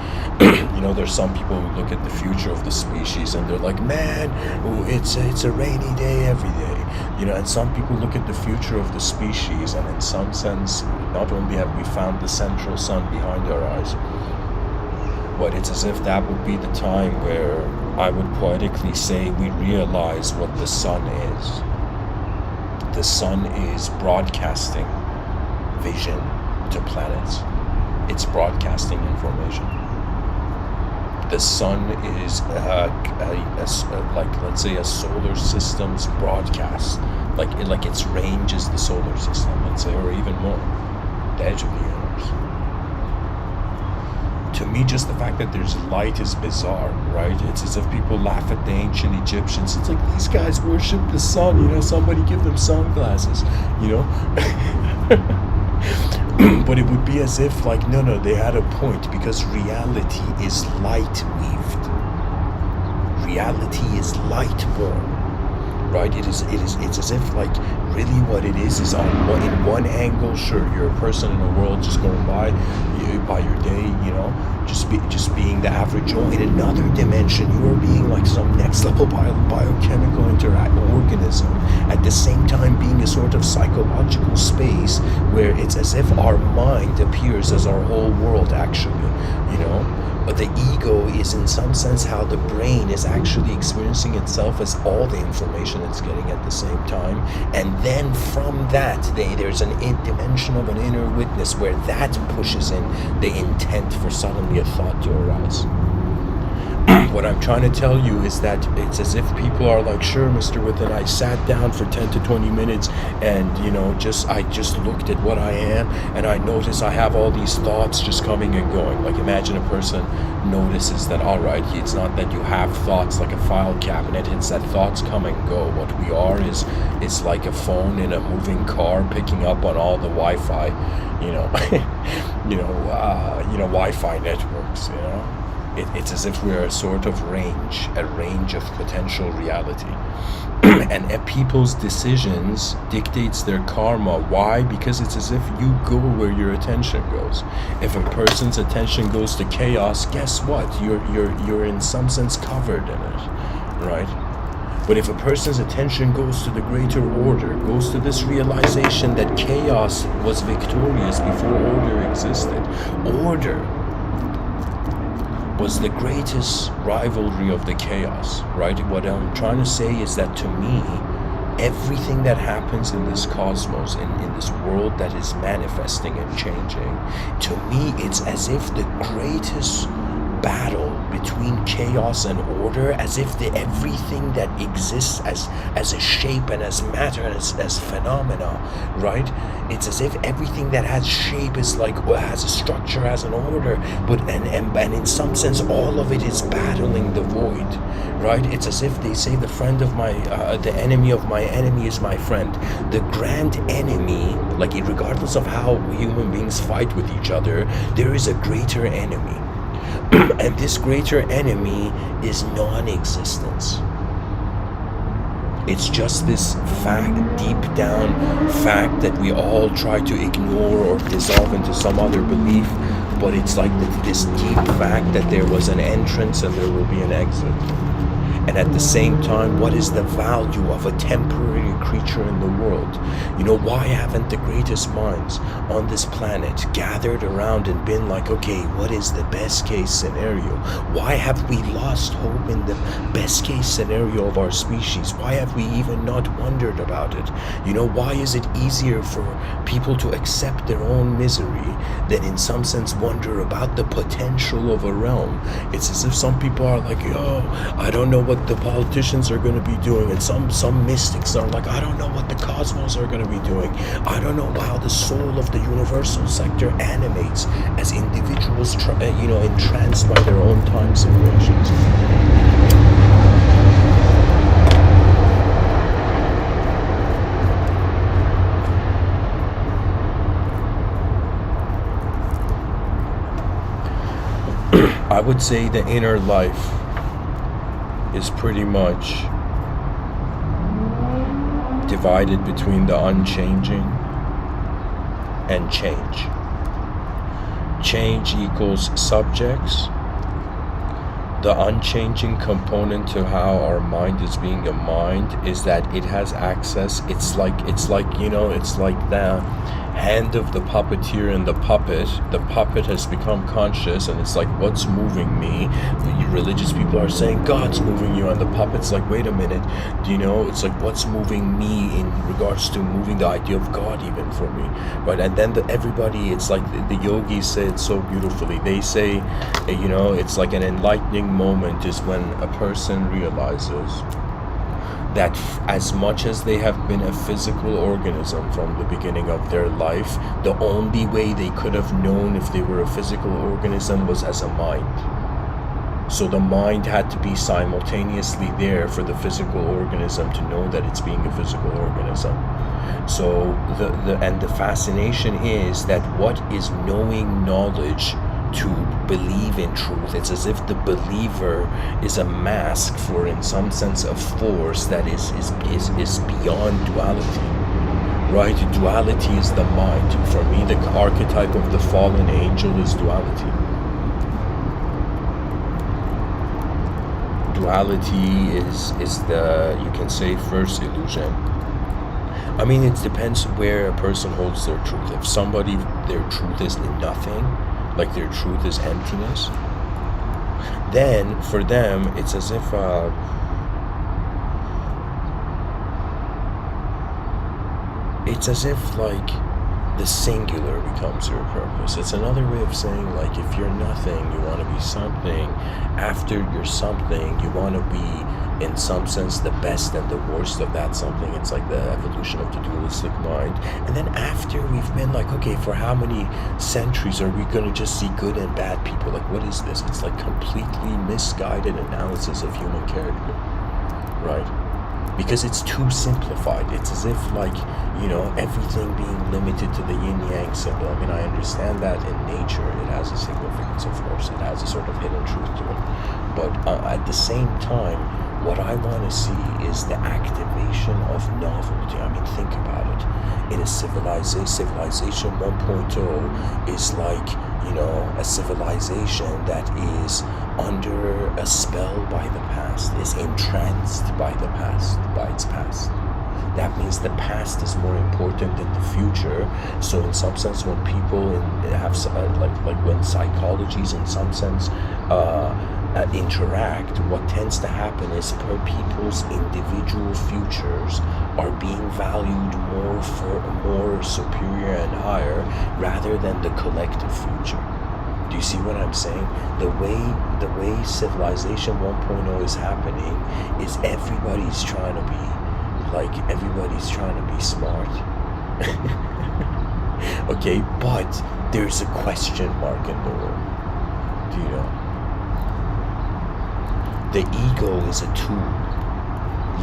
There's some people who look at the future of the species and they're like, man, it's a rainy day every day. And some people look at the future of the species, and in some sense, not only have we found the central sun behind our eyes, but it's as if that would be the time where I would poetically say we realize what the sun is. The sun is broadcasting vision to planets. It's broadcasting information. The sun is let's say a solar system's broadcast, like its range is the solar system, let's say, or even more, the edge of the universe. To me, just the fact that there's light is bizarre, right? It's as if people laugh at the ancient Egyptians. It's like, these guys worship the sun, somebody give them sunglasses, But it would be as if, no, they had a point, because reality is light weaved. Reality is light born, right? It's as if, really what it is in one angle, sure, you're a person in a world just going by your day, just being the average Joe. In another dimension, you are being like some next level biochemical organism, at the same time being a sort of psychological space where it's as if our mind appears as our whole world, actually. But the ego is in some sense how the brain is actually experiencing itself as all the information it's getting at the same time. And then from that, there's an dimension of an inner witness where that pushes in the intent for suddenly a thought to arise. What I'm trying to tell you is that it's as if people are like, sure, Mr. Within, I sat down for 10 to 20 minutes and, I just looked at what I am, and I notice I have all these thoughts just coming and going. Like, imagine a person notices that, all right, it's not that you have thoughts like a file cabinet, it's that thoughts come and go. What we are is like a phone in a moving car picking up on all the Wi-Fi, Wi-Fi networks, It's as if we're a sort of range of potential reality. And people's decisions dictates their karma. Why? Because it's as if you go where your attention goes. If a person's attention goes to chaos, guess what? You're in some sense covered in it, right? But if a person's attention goes to the greater order, goes to this realization that chaos was victorious before order existed, order was the greatest rivalry of the chaos, right? What I'm trying to say is that, to me, everything that happens in this cosmos, in this world that is manifesting and changing, to me, it's as if the greatest battle between chaos and order, as if everything that exists as a shape and as matter and as phenomena, right? It's as if everything that has shape is like, has a structure, has an order, but and in some sense all of it is battling the void, right? It's as if they say the friend of my the enemy of my enemy is my friend. The grand enemy, like regardless of how human beings fight with each other, there is a greater enemy. And this greater enemy is non-existence. It's just this fact, deep down fact, that we all try to ignore or dissolve into some other belief, but it's like this deep fact that there was an entrance and there will be an exit. And at the same time, what is the value of a temporary creature in the world? You know, why haven't the greatest minds on this planet gathered around and been like, okay, what is the best case scenario? Why have we lost hope in the best case scenario of our species? Why have we even not wondered about it? You know, why is it easier for people to accept their own misery than in some sense wonder about the potential of a realm? It's as if some people are like, yo, I don't know what the politicians are going to be doing, and some mystics are like, I don't know what the cosmos are going to be doing. I don't know how the soul of the universal sector animates as individuals entranced by their own time simulations. I would say the inner life is pretty much divided between the unchanging and change. Change equals subjects. The unchanging component to how our mind is being a mind is that it has access. It's like the hand of the puppeteer and the puppet. The puppet has become conscious, and it's like, what's moving me? Religious people are saying God's moving you, and the puppet's like, wait a minute, it's like, what's moving me in regards to moving the idea of God even for me, right? And then everybody, it's like the yogis say it so beautifully. They say, it's like an enlightening moment is when a person realizes that as much as they have been a physical organism from the beginning of their life, the only way they could have known if they were a physical organism was as a mind. So the mind had to be simultaneously there for the physical organism to know that it's being a physical organism. So the fascination is that what is knowing knowledge to believe in truth? It's as if the believer is a mask for, in some sense, a force that is beyond duality, right? Duality is the mind. For me, the archetype of the fallen angel is duality. Duality is the, you can say, first illusion. I mean, it depends where a person holds their truth. If somebody, their truth is nothing, like their truth is emptiness, then for them it's as if like the singular becomes your purpose. It's another way of saying, like, if you're nothing, you want to be something. After you're something, you want to be, in some sense, the best and the worst of that something. It's like the evolution of the dualistic mind. And then after we've been like, okay, for how many centuries are we going to just see good and bad people? Like, what is this? It's like completely misguided analysis of human character, right? Because it's too simplified. It's as if, like, everything being limited to the yin-yang symbol. I mean, I understand that in nature it has a significance, of course. It has a sort of hidden truth to it. But at the same time, what I want to see is the activation of novelty. I mean, think about it. In a civilization 1.0 is like, a civilization that is under a spell by the past, is entranced by the past, by its past. That means the past is more important than the future. So in some sense, when people have like when psychologies in some sense interact, what tends to happen is per people's individual futures are being valued more superior and higher rather than the collective future. Do you see what I'm saying? The way civilization 1.0 is happening is everybody's trying to be smart. Okay, but there's a question mark in the room. Do you know? The ego is a tool.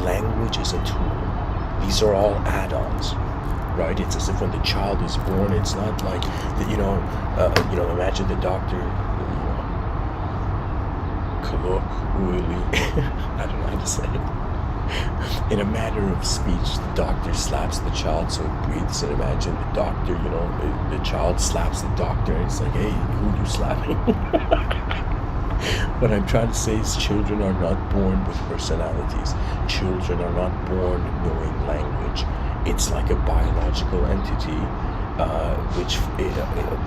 Language is a tool. These are all add-ons, right? It's as if when the child is born, it's not like that. Imagine the doctor, colloquially, I don't know how to say it. In a matter of speech, the doctor slaps the child so it breathes. And imagine the doctor, the child slaps the doctor, and it's like, hey, who are you slapping? What I'm trying to say is children are not born with personalities. Children are not born knowing language. It's like a biological entity, which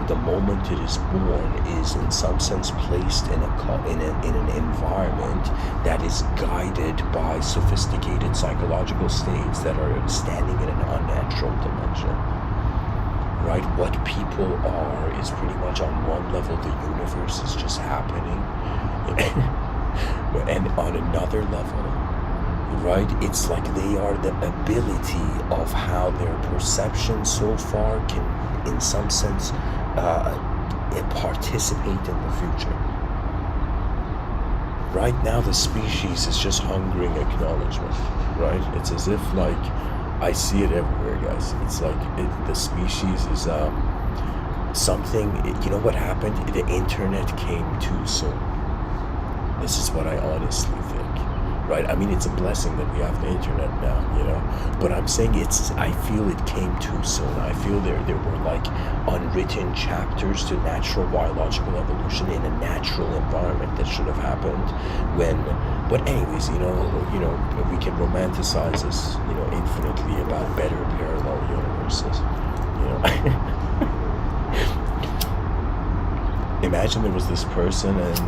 the moment it is born is in some sense placed in an environment that is guided by sophisticated psychological states that are standing in an unnatural dimension. Right? What people are is pretty much on one level the universe is just happening. And on another level, right, it's like they are the ability of how their perception so far can, in some sense, participate in the future. Right now, the species is just hungering acknowledgement, right? It's as if, like, I see it everywhere, guys. It's like the species is something. You know what happened? The internet came too soon. This is what I honestly think, right? I mean, it's a blessing that we have the internet now, but I'm saying I feel it came too soon. I feel there were like unwritten chapters to natural biological evolution in a natural environment that should have happened but anyways, we can romanticize this, infinitely about better parallel universes, Imagine there was this person, and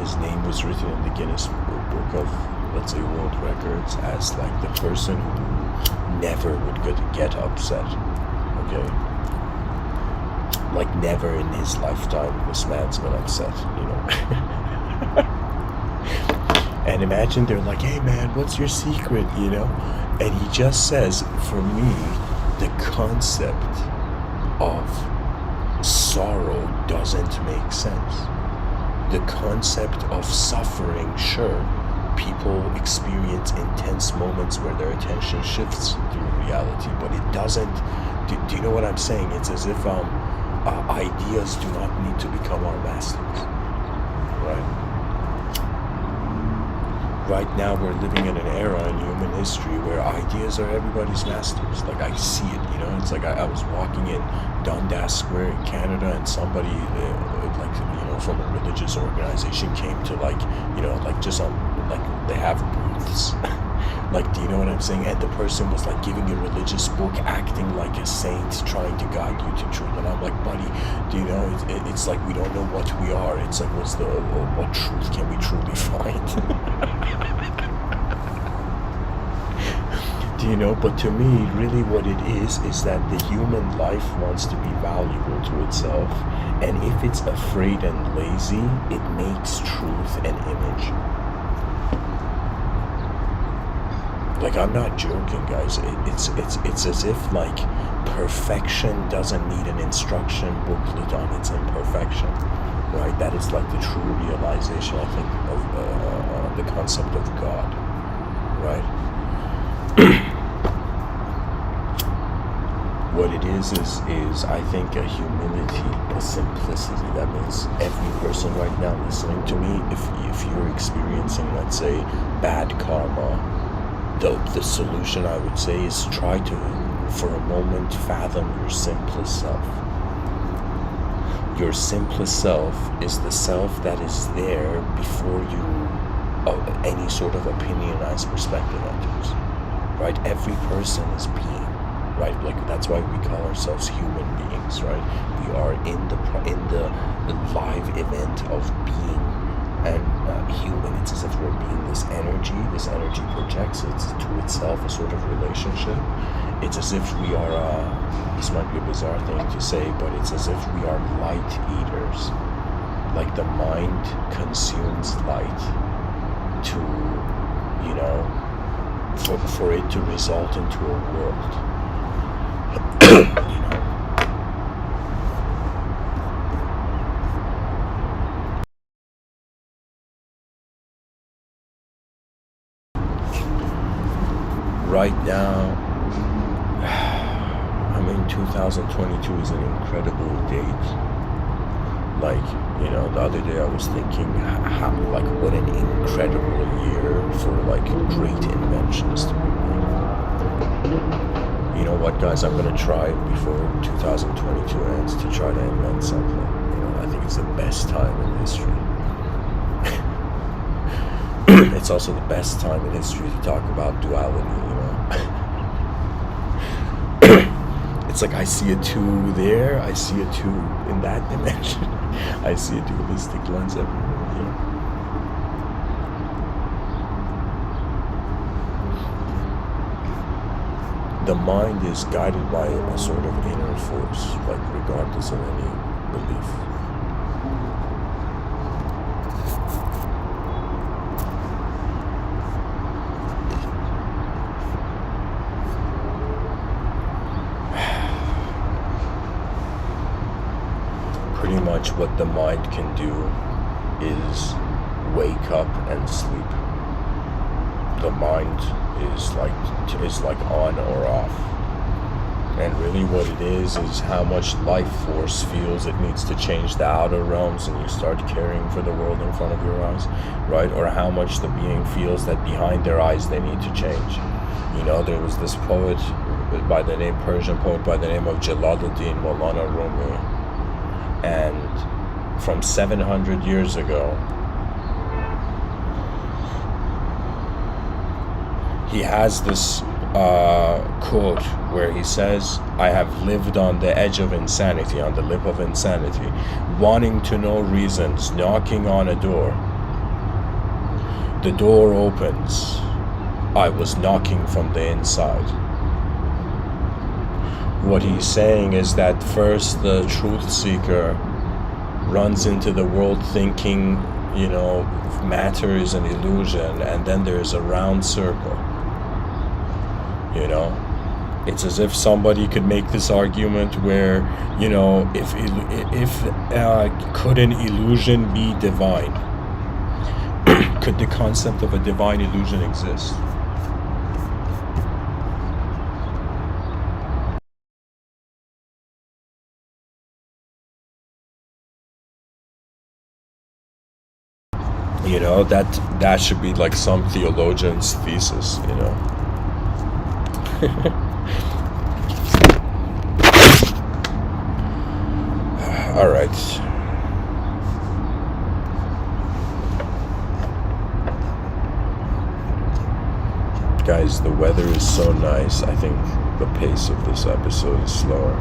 his name was written in the Guinness Book of, let's say, world records as like the person who never would get upset. Okay, like never in his lifetime this man's been upset. And imagine they're like, hey man, what's your secret? And he just says, for me, the concept of sorrow doesn't make sense. The concept of suffering, sure, people experience intense moments where their attention shifts through reality, but it doesn't. Do you know what I'm saying? It's as if ideas do not need to become our masters, right? Right now we're living in an era in human history where ideas are everybody's masters. Like, I see it, it's like I was walking in Dundas Square in Canada, and somebody from a religious organization came to just on, they have booths. Like, do you know what I'm saying? And the person was like giving a religious book, acting like a saint, trying to guide you to truth. And I'm like, buddy, do you know? It's like we don't know what we are. It's like, what truth can we truly find? Do you know? But to me, really, what it is that the human life wants to be valuable to itself, and if it's afraid and lazy, it makes truth an image. Like, I'm not joking, guys. It's as if like perfection doesn't need an instruction booklet on its imperfection, right? That is like the true realization, I think, of the concept of God, right? What it is I think a humility, a simplicity. That means every person right now listening to me, if you're experiencing, let's say, bad karma, the solution I would say is try to, for a moment, fathom your simplest self. Your simplest self is the self that is there before you any sort of opinionized perspective enters. Right? Every person is being. Right, like that's why we call ourselves human beings, right? We are in the live event of being and human. It's as if we're being this energy. This energy projects to itself a sort of relationship. It's as if we are. This might be a bizarre thing to say, but it's as if we are light eaters. like the mind consumes light to, you know, for it to result into a world. You know. Right now, I mean, 2022 is an incredible date. Like, you know, the other day I was thinking how, like, what an incredible year for, like, great inventions to be made. You know what, guys, I'm gonna try before 2022 ends to try to invent something. You know, I think it's the best time in history. It's also the best time in history to talk about duality, you know. It's like I see a 2 there, I see a 2 in that dimension. I see a dualistic lens everywhere, you know. The mind is guided by a sort of inner force, like regardless of any belief. Pretty much what the mind can do is wake up and sleep. The mind is like on or off. And really what it is how much life force feels it needs to change the outer realms, and you start caring for the world in front of your eyes, right? Or how much the being feels that behind their eyes they need to change. You know, there was this poet Persian poet by the name of Jalaluddin Maulana Rumi, and from 700 years ago, he has this quote where he says, I have lived on the edge of insanity, on the lip of insanity, wanting to know reasons, knocking on a door. The door opens. I was knocking from the inside. What he's saying is that first the truth seeker runs into the world thinking, you know, matter is an illusion, and then there's a round circle. You know, it's as if somebody could make this argument where, you know, if could an illusion be divine? Could the concept of a divine illusion exist? You know, that should be like some theologian's thesis, you know. All right. Guys, the weather is so nice. I think the pace of this episode is slower.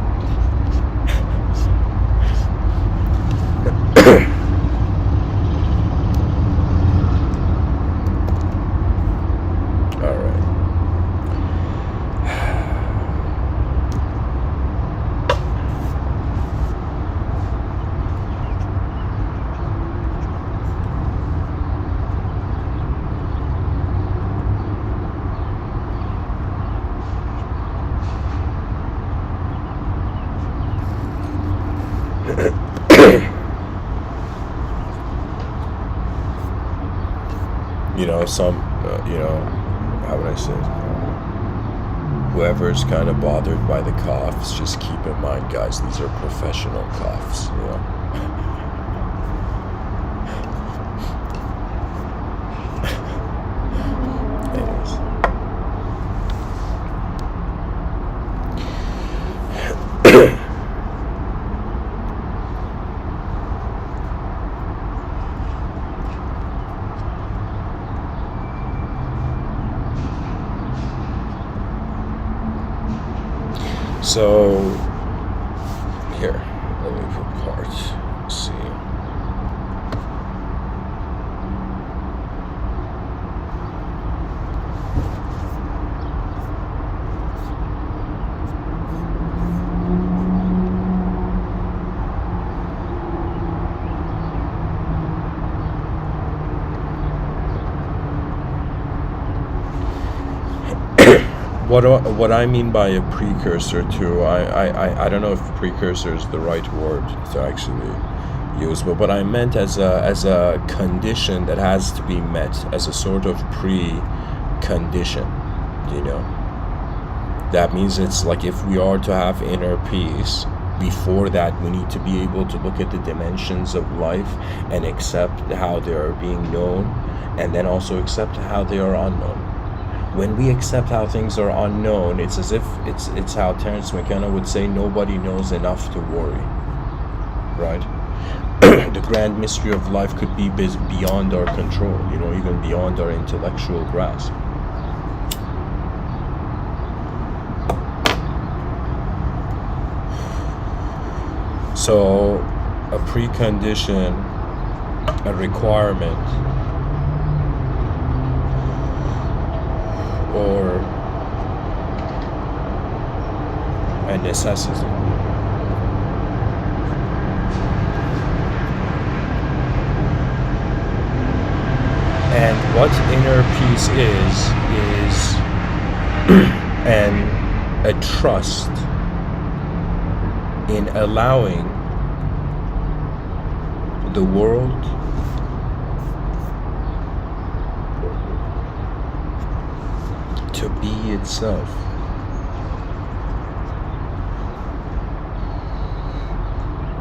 You know, you know, how would I say it? Whoever's kind of bothered by the coughs, just keep in mind, guys, these are professional coughs, you know. So, here, let me put parts. Let's see. what I mean by a precursor too, I don't know if precursor is the right word to actually use, but what I meant as a condition that has to be met, as a sort of precondition, you know. That means it's like if we are to have inner peace, before that we need to be able to look at the dimensions of life and accept how they are being known, and then also accept how they are unknown. When we accept how things are unknown, it's as if it's how Terence McKenna would say, nobody knows enough to worry, right? The grand mystery of life could be beyond our control, you know, even beyond our intellectual grasp. So a precondition, a requirement, or a necessity. And what inner peace is a trust in allowing the world to be itself.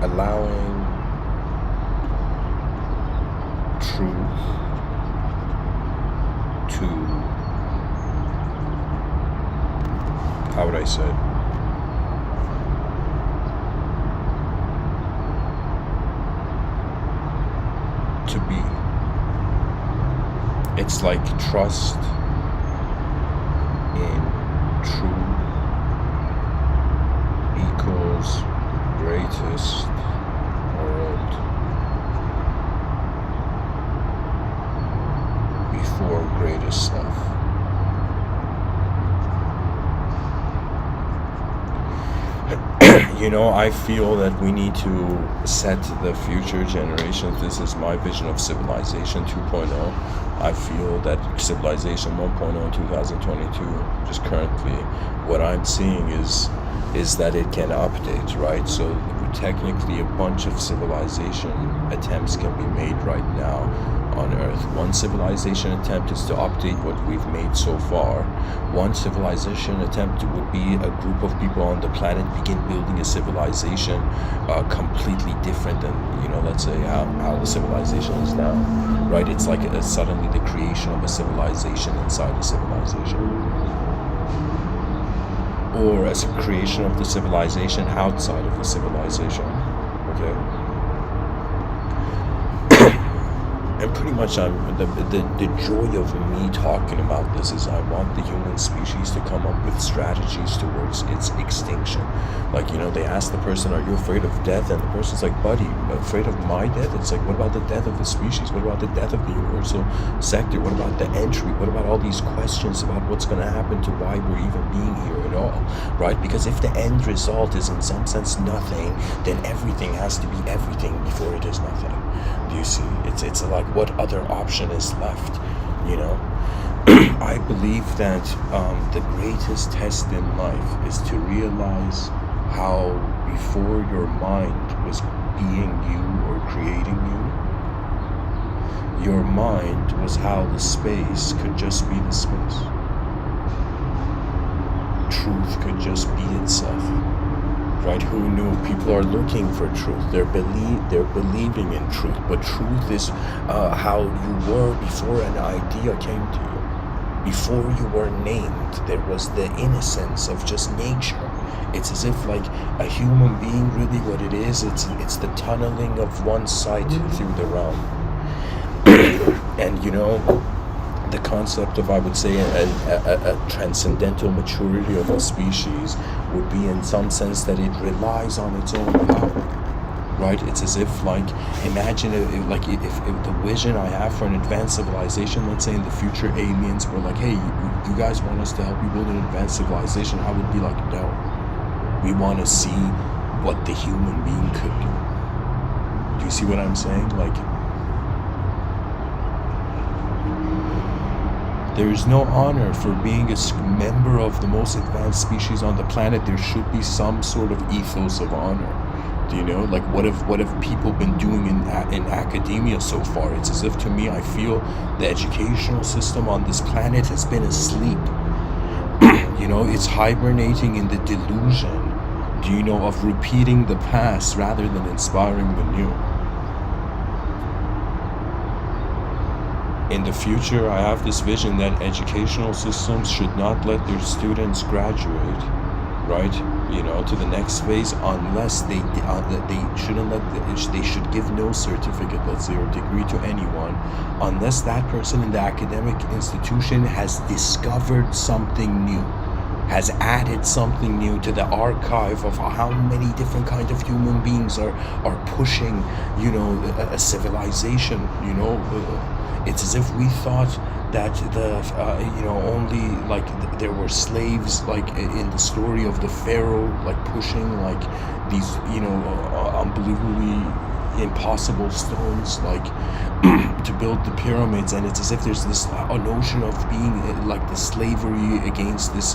Allowing truth to, how would I say, to be. It's like trust in truth equals greatest world before greatest self. You know, I feel that we need to set the future generations. This is my vision of civilization 2.0. I feel that civilization 1.0 in 2022, just currently, what I'm seeing is that it can update, right? So technically a bunch of civilization attempts can be made right now on Earth. One civilization attempt is to update what we've made so far. One civilization attempt would be a group of people on the planet begin building a civilization completely different than, you know, let's say how the civilization is now, right? It's like suddenly the creation of a civilization inside a civilization, or as a creation of the civilization outside of the civilization, okay? And pretty much the joy of me talking about this is I want the human species to come up with strategies towards its extinction. Like, you know, they ask the person, are you afraid of death? And the person's like, buddy, afraid of my death? It's like, what about the death of the species? What about the death of the universal sector? What about the entry? What about all these questions about what's going to happen to why we're even being here at all, right? Because if the end result is in some sense nothing, then everything has to be everything before it is nothing. Do you see? It's like, what other option is left, you know? I believe that the greatest test in life is to realize how before your mind was being you or creating you, your mind was how the space could just be the space. Truth could just be itself. Right? Who knew? People are looking for truth. They're believing in truth. But truth is how you were before an idea came to you. Before you were named, there was the innocence of just nature. It's as if like a human being, really what it is, it's the tunneling of one sight through the realm. And you know, the concept of, I would say, a transcendental maturity of a species would be in some sense that it relies on its own power, right? It's as if, like, imagine if the vision I have for an advanced civilization, let's say in the future aliens were like, hey, you guys want us to help you build an advanced civilization? I would be like, no. We want to see what the human being could do. Do you see what I'm saying? Like, There is no honor for being a member of the most advanced species on the planet. There should be some sort of ethos of honor. Do you know? Like, what have people been doing in academia so far? It's as if, to me, I feel the educational system on this planet has been asleep. You know, it's hibernating in the delusion, do you know, of repeating the past rather than inspiring the new. In the future, I have this vision that educational systems should not let their students graduate, right, you know, to the next phase unless they shouldn't they should give no certificate, let's say, or degree to anyone unless that person in the academic institution has discovered something new, has added something new to the archive of how many different kinds of human beings are pushing, you know, a civilization, you know. It's as if we thought that you know, only like there were slaves, like in the story of the pharaoh, like pushing like these, you know, unbelievably impossible stones, like to build the pyramids. And it's as if there's this a notion of being like the slavery against this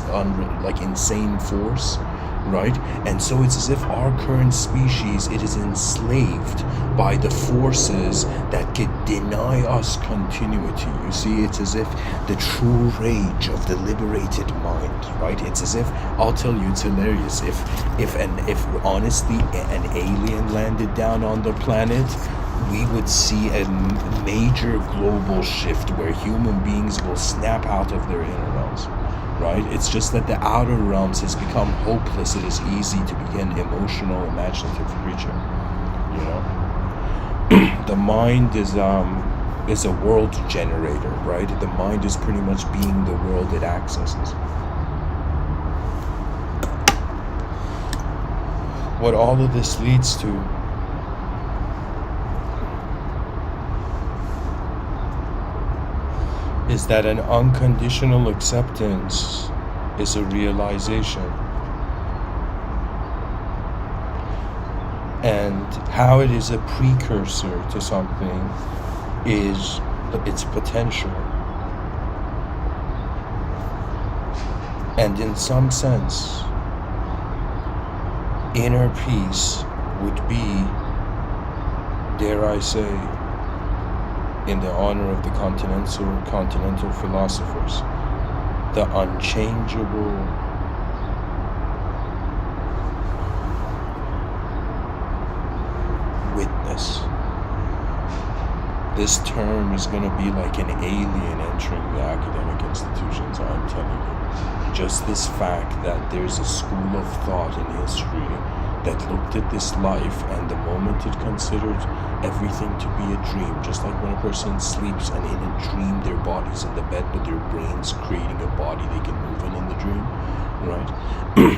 like insane force, right? And so it's as if our current species, it is enslaved by the forces that could deny us continuity. You see, it's as if the true rage of the liberated mind, right? It's as if, I'll tell you, it's hilarious. If honestly an alien landed down on the planet, we would see a major global shift where human beings will snap out of their inner realms. Right? It's just that the outer realms has become hopeless. It is easy to be an emotional, imaginative creature. You know, the mind is a world generator, right? The mind is pretty much being the world it accesses. What all of this leads to is that an unconditional acceptance is a realization. And how it is a precursor to something is its potential. And in some sense, inner peace would be, dare I say, in the honor of the continental philosophers, the unchangeable witness. This term is going to be like an alien entering the academic institutions, I'm telling you. Just this fact that there's a school of thought in history that looked at this life, and the moment it considered everything to be a dream, just like when a person sleeps and in a dream their body's in the bed but their brain's creating a body they can move in the dream, right?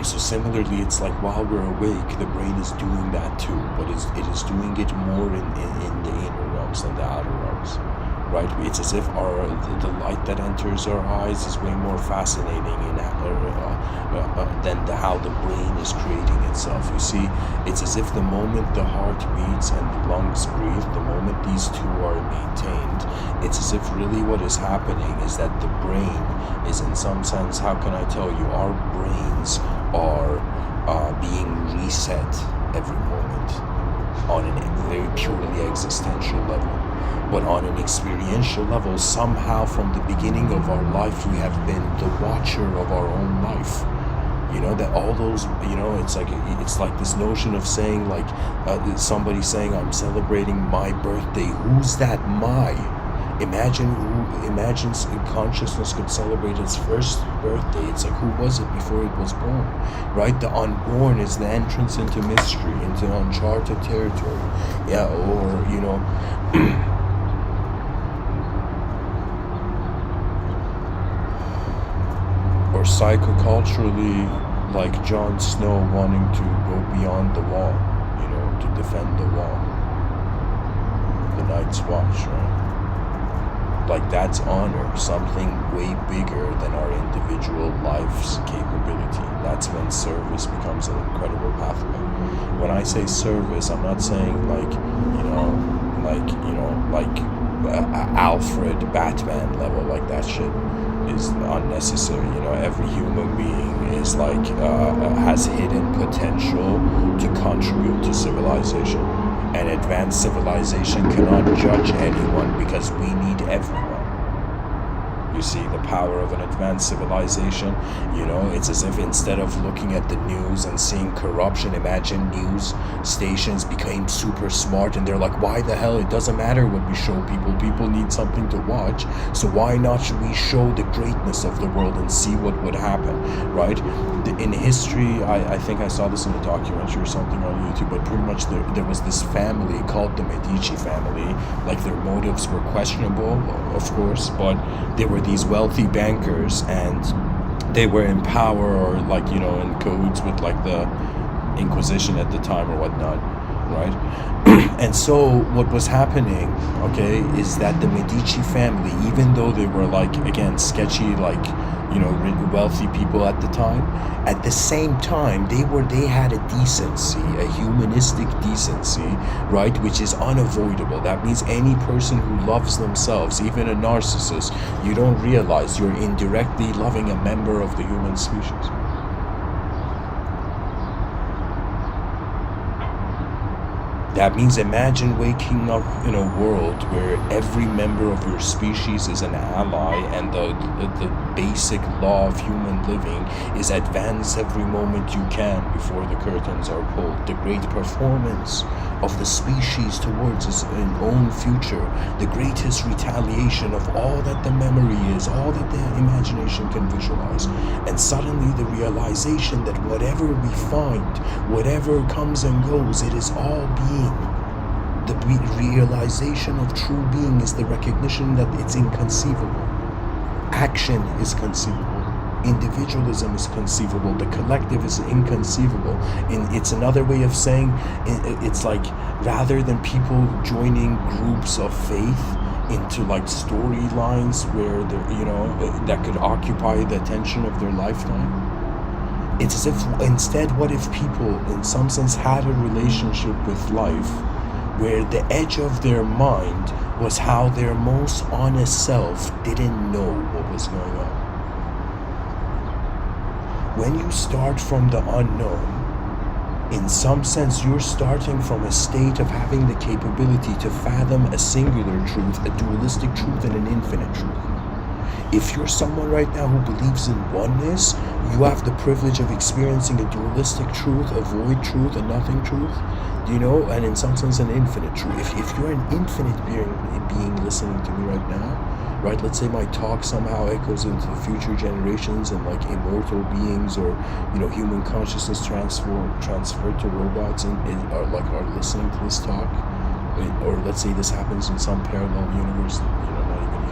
So similarly, it's like while we're awake, the brain is doing that too, but it is doing it more in the inner realms than the outer realms, right? It's as if the light that enters our eyes is way more fascinating than how the brain is creating itself. You see, it's as if the moment the heart beats and the lungs breathe, the moment these two are maintained, it's as if really what is happening is that the brain is, in some sense, how can I tell you, our brains are being reset every moment on a very purely existential level. But on an experiential level, somehow from the beginning of our life, we have been the watcher of our own life. You know, that all those, you know, it's like this notion of saying, like, somebody saying, I'm celebrating my birthday. Who's that my? Imagine consciousness could celebrate its first birthday. It's like, who was it before it was born, right? The unborn is the entrance into mystery, into uncharted territory. Yeah, or, you know, or psychoculturally, like Jon Snow wanting to go beyond the wall, you know, to defend the wall. The Night's Watch, right? Like, that's honor, something way bigger than our individual life's capability. That's when service becomes an incredible pathway. When I say service, I'm not saying like Alfred, Batman level, like that shit. is unnecessary. Every human being is like has hidden potential to contribute to civilization, and advanced civilization cannot judge anyone because we need everyone. You see the power of an advanced civilization. It's as if instead of looking at the news and seeing corruption, imagine news stations became super smart and they're like, why the hell? It doesn't matter what we show people. People need something to watch. So why not should we show the greatness of the world and see what would happen, right? In history, I think I saw this in a documentary or something on YouTube, but pretty much there was this family called the Medici family. Like, their motives were questionable, of course, but they were these wealthy bankers, and they were in power, or in cahoots with like the Inquisition at the time or whatnot, right? And so what was happening, okay, is that the Medici family, even though they were like, again, sketchy, like, wealthy people at the time, at the same time they had a decency, a humanistic decency, right, which is unavoidable. That means any person who loves themselves, even a narcissist, you don't realize you're indirectly loving a member of the human species. That means imagine waking up in a world where every member of your species is an ally, and the basic law of human living is advance every moment you can before the curtains are pulled. The great performance of the species towards its own future, the greatest retaliation of all that the memory is, all that the imagination can visualize. And suddenly the realization that whatever we find, whatever comes and goes, it is all being. The realization of true being is the recognition that it's inconceivable. Action is conceivable. Individualism is conceivable. The collective is inconceivable. And it's another way of saying, it's like, rather than people joining groups of faith into like storylines where they're, that could occupy the attention of their lifetime, it's as if instead, what if people in some sense had a relationship with life where the edge of their mind was how their most honest self didn't know what was going on. When you start from the unknown, in some sense you're starting from a state of having the capability to fathom a singular truth, a dualistic truth, and an infinite truth. If you're someone right now who believes in oneness, you have the privilege of experiencing a dualistic truth, a void truth, a nothing truth, and in some sense an infinite truth. If you're an infinite being listening to me right now, right, let's say my talk somehow echoes into the future generations and like immortal beings, or human consciousness transferred to robots and are listening to this talk, or let's say this happens in some parallel universe, not even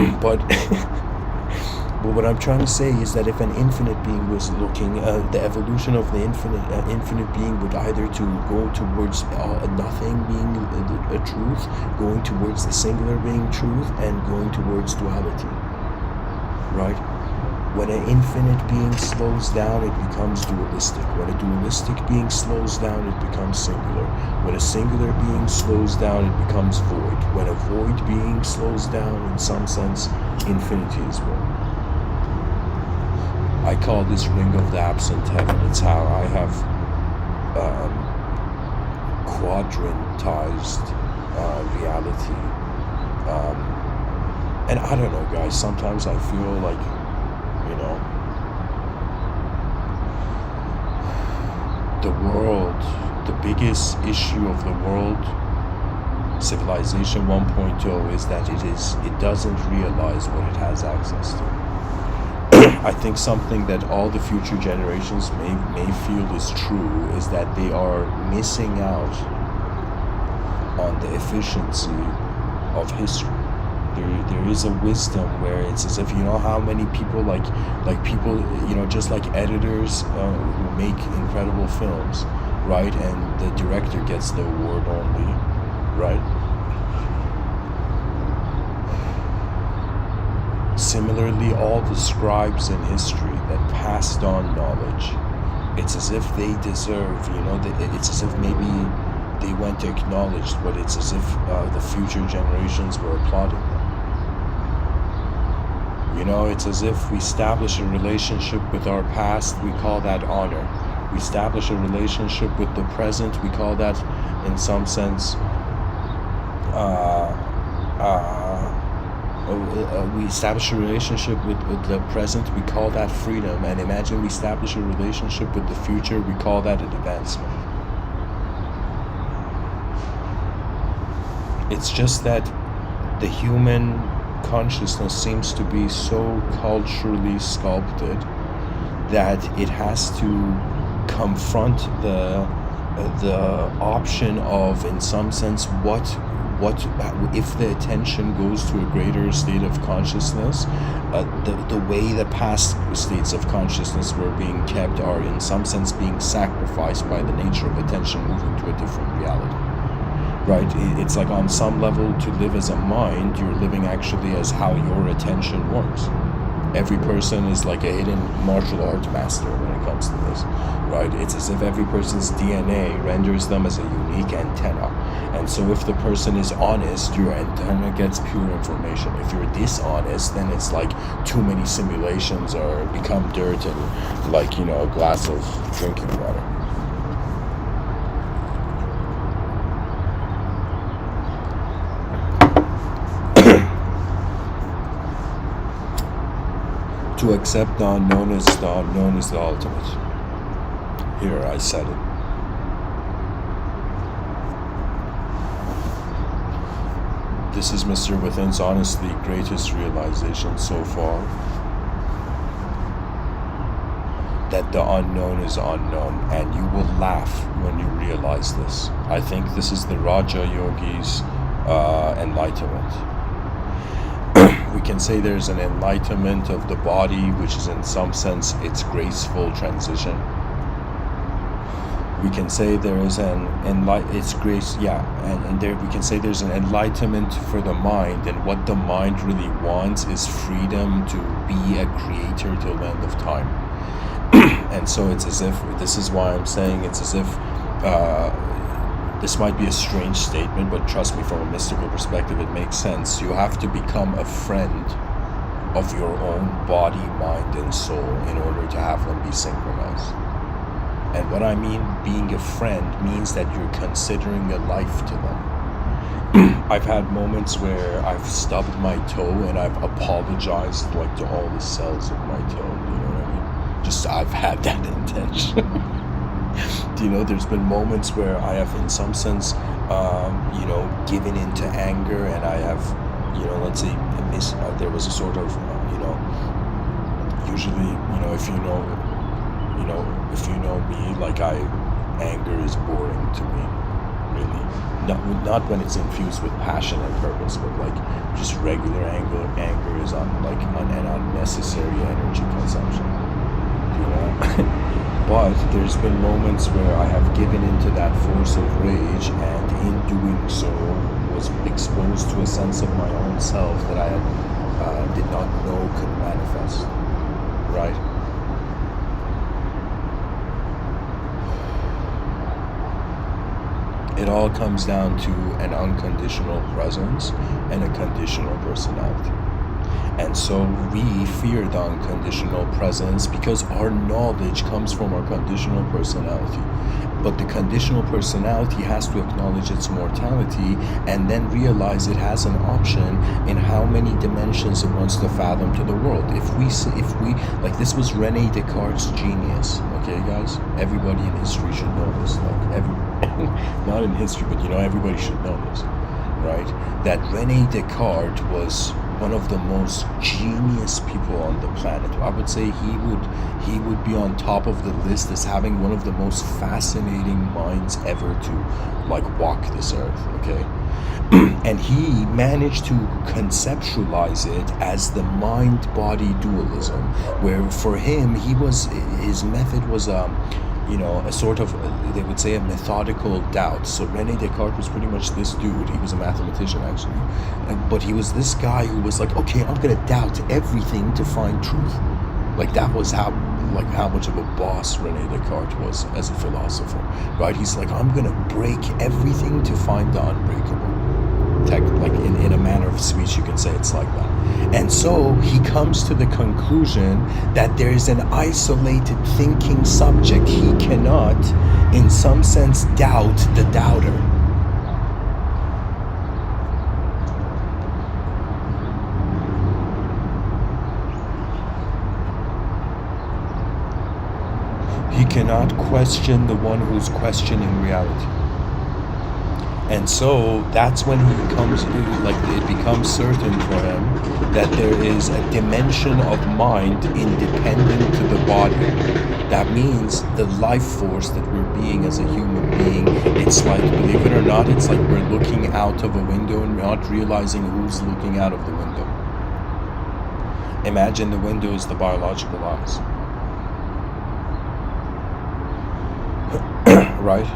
here. But what I'm trying to say is that if an infinite being was looking, the evolution of the infinite being would either to go towards nothing being a truth, going towards the singular being truth, and going towards duality, right? When an infinite being slows down, it becomes dualistic. When a dualistic being slows down, it becomes singular. When a singular being slows down, it becomes void. When a void being slows down, in some sense, infinity is born. I call this ring of the absent heaven. It's how I have quadrantized reality. And I don't know, guys, sometimes I feel like, the world, the biggest issue of the world, civilization 1.0, is that it doesn't realize what it has access to. I think something that all the future generations may feel is true is that they are missing out on the efficiency of history. There is a wisdom where it's as if, how many people like people, just like editors who make incredible films, right? And the director gets the award only, right? Similarly, all the scribes in history that passed on knowledge, it's as if they deserve, it's as if maybe they went acknowledged, but it's as if the future generations were applauding them. You know, it's as if we establish a relationship with our past, we call that honor. We establish a relationship with the present, we call that, in some sense, we establish a relationship with the present, we call that freedom. And imagine we establish a relationship with the future, we call that an advancement. It's just that the human consciousness seems to be so culturally sculpted that it has to confront the option of, in some sense, what if the attention goes to a greater state of consciousness, the way the past states of consciousness were being kept are in some sense being sacrificed by the nature of attention moving to a different reality. Right? It's like on some level, to live as a mind, you're living actually as how your attention works. Every person is like a hidden martial art master when it comes to this, right? It's as if every person's DNA renders them as a unique antenna. And so if the person is honest, your antenna gets pure information. If you're dishonest, then it's like too many simulations or become dirt and like, you know, a glass of drinking water. To accept the unknown is the unknown is the ultimate. Here, I said it. This is Mr. Within's honestly greatest realization so far. That the unknown is unknown, and you will laugh when you realize this. I think this is the Raja Yogi's enlightenment. We can say there's an enlightenment of the body, which is in some sense its graceful transition. We can say there is and there we can say there's an enlightenment for the mind, and what the mind really wants is freedom to be a creator till the end of time. And so it's as if, this is why I'm saying it's as if this might be a strange statement, but trust me, from a mystical perspective, it makes sense. You have to become a friend of your own body, mind, and soul in order to have them be synchronized. And what I mean being a friend means that you're considering a life to them. I've had moments where I've stubbed my toe and I've apologized like to all the cells of my toe, you know what I mean? Just I've had that intention. You know, there's been moments where I have, in some sense, you know, given into anger, and I have, you know, let's say, there was a sort of, you know, usually, you know, if you know me, like anger is boring to me, really. Not when it's infused with passion and purpose, but like just regular anger is an unnecessary energy consumption, you know. But there's been moments where I have given into that force of rage, and in doing so was exposed to a sense of my own self that I did not know could manifest, right? It all comes down to an unconditional presence and a conditional personality. And so we fear the unconditional presence because our knowledge comes from our conditional personality. But the conditional personality has to acknowledge its mortality and then realize it has an option in how many dimensions it wants to fathom to the world. If we like, this was Rene Descartes' genius, okay guys? Everybody in history should know this. Like not in history, but you know, everybody should know this, right? That Rene Descartes was one of the most genius people on the planet. I would say he would be on top of the list as having one of the most fascinating minds ever to like walk this earth, okay? And he managed to conceptualize it as the mind-body dualism, where for him, his method was you know, a sort of, they would say, a methodical doubt. So Rene Descartes was pretty much this dude. He was a mathematician, actually. But he was this guy who was like, okay, I'm going to doubt everything to find truth. Like, that was how much of a boss Rene Descartes was as a philosopher, right? He's like, I'm going to break everything to find the unbreakable. Like, in a manner of of speech, you can say it's like that. And so he comes to the conclusion that there is an isolated thinking subject. He cannot, in some sense, doubt the doubter. He cannot question the one who's questioning reality. And so that's when he comes, like, it becomes certain for him that there is a dimension of mind independent to the body. That means the life force that we're being as a human being, it's like, believe it or not, it's like we're looking out of a window and not realizing who's looking out of the window. Imagine the window is the biological eyes. Right?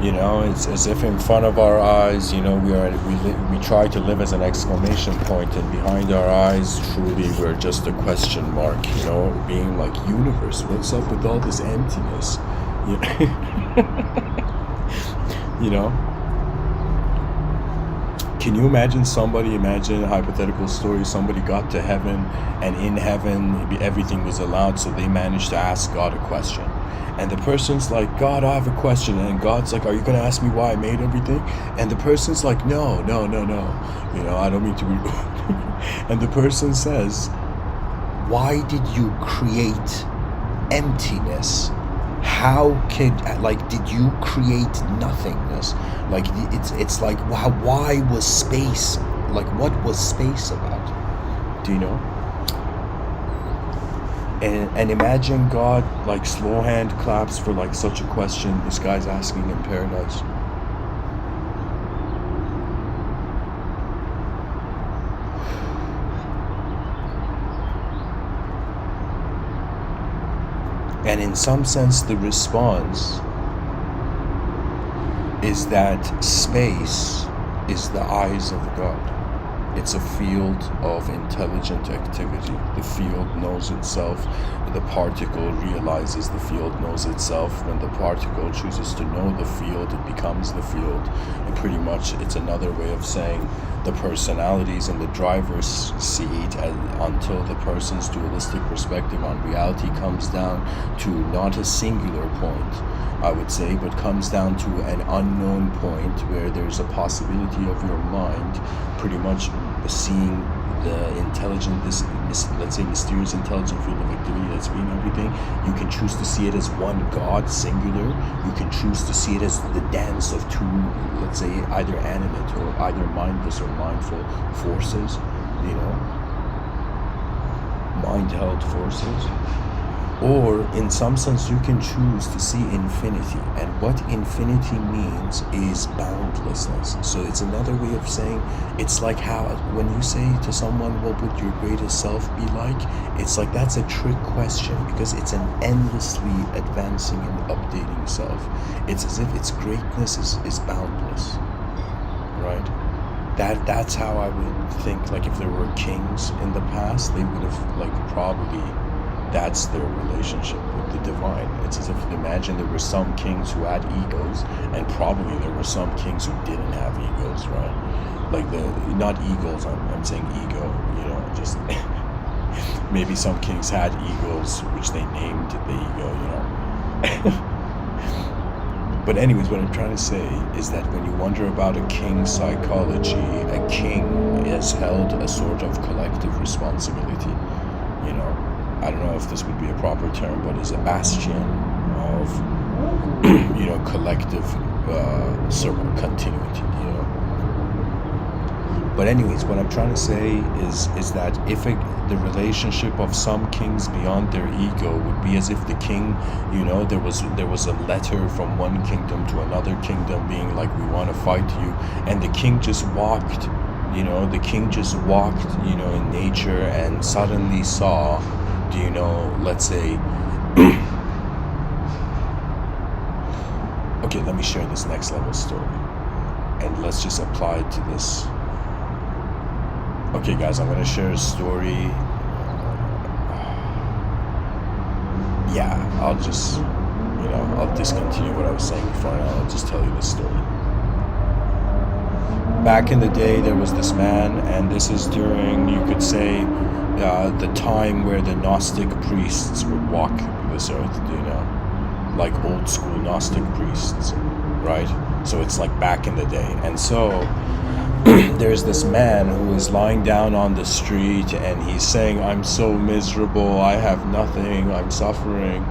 You know, it's as if in front of our eyes, you know, we try to live as an exclamation point, and behind our eyes, truly, we're just a question mark. You know, being like, universe, what's up with all this emptiness? You know. Can you imagine a hypothetical story, somebody got to heaven, and in heaven everything was allowed, so they managed to ask God a question. And the person's like, God, I have a question. And God's like, are you going to ask me why I made everything? And the person's like, no. You know, I don't mean to be And the person says, why did you create emptiness? How did you create nothingness? Like, it's like, why was space, like, what was space about? Do you know? And imagine God, like, slow hand claps for, like, such a question this guy's asking in paradise. And in some sense, the response is that space is the eyes of God. It's a field of intelligent activity. The field knows itself. The particle realizes the field knows itself. When the particle chooses to know the field, it becomes the field. And pretty much it's another way of saying the personalities in the driver's seat until the person's dualistic perspective on reality comes down to not a singular point, I would say, but comes down to an unknown point where there's a possibility of your mind pretty much seeing the intelligent, let's say mysterious intelligent field of activity that's being everything. You can choose to see it as one God, singular. You can choose to see it as the dance of two, let's say, either animate or either mindless or mindful forces, you know, mind-held forces. Or, in some sense, you can choose to see infinity. And what infinity means is boundlessness. So it's another way of saying, it's like how when you say to someone, what would your greatest self be like? It's like that's a trick question, because it's an endlessly advancing and updating self. It's as if its greatness is boundless, right? That's how I would think, like, if there were kings in the past, they would have, like, probably, that's their relationship with the divine. It's as if, imagine there were some kings who had egos, and probably there were some kings who didn't have egos, right? Like, not egos, I'm saying ego, you know, just maybe some kings had egos which they named the ego, you know. But anyways, what I'm trying to say is that when you wonder about a king's psychology, a king is held a sort of collective responsibility, you know. I don't know if this would be a proper term, but is a bastion of, you know, collective continuity, you know. But anyways, what I'm trying to say is that if the relationship of some kings beyond their ego would be as if the king, you know, there was a letter from one kingdom to another kingdom being like, we want to fight you, and the king just walked, you know, in nature and suddenly saw, do you know, let's say, okay, let me share this next level story, and let's just apply it to this. Okay, guys, I'm going to share a story. Yeah, I'll just, you know, I'll discontinue what I was saying before, and I'll just tell you this story. back in the day, there was this man, and this is during, you could say, the time where the Gnostic priests would walk this earth, do you know? Like old school Gnostic priests, right? So it's like back in the day. And so there's this man who is lying down on the street, and he's saying, I'm so miserable, I have nothing, I'm suffering.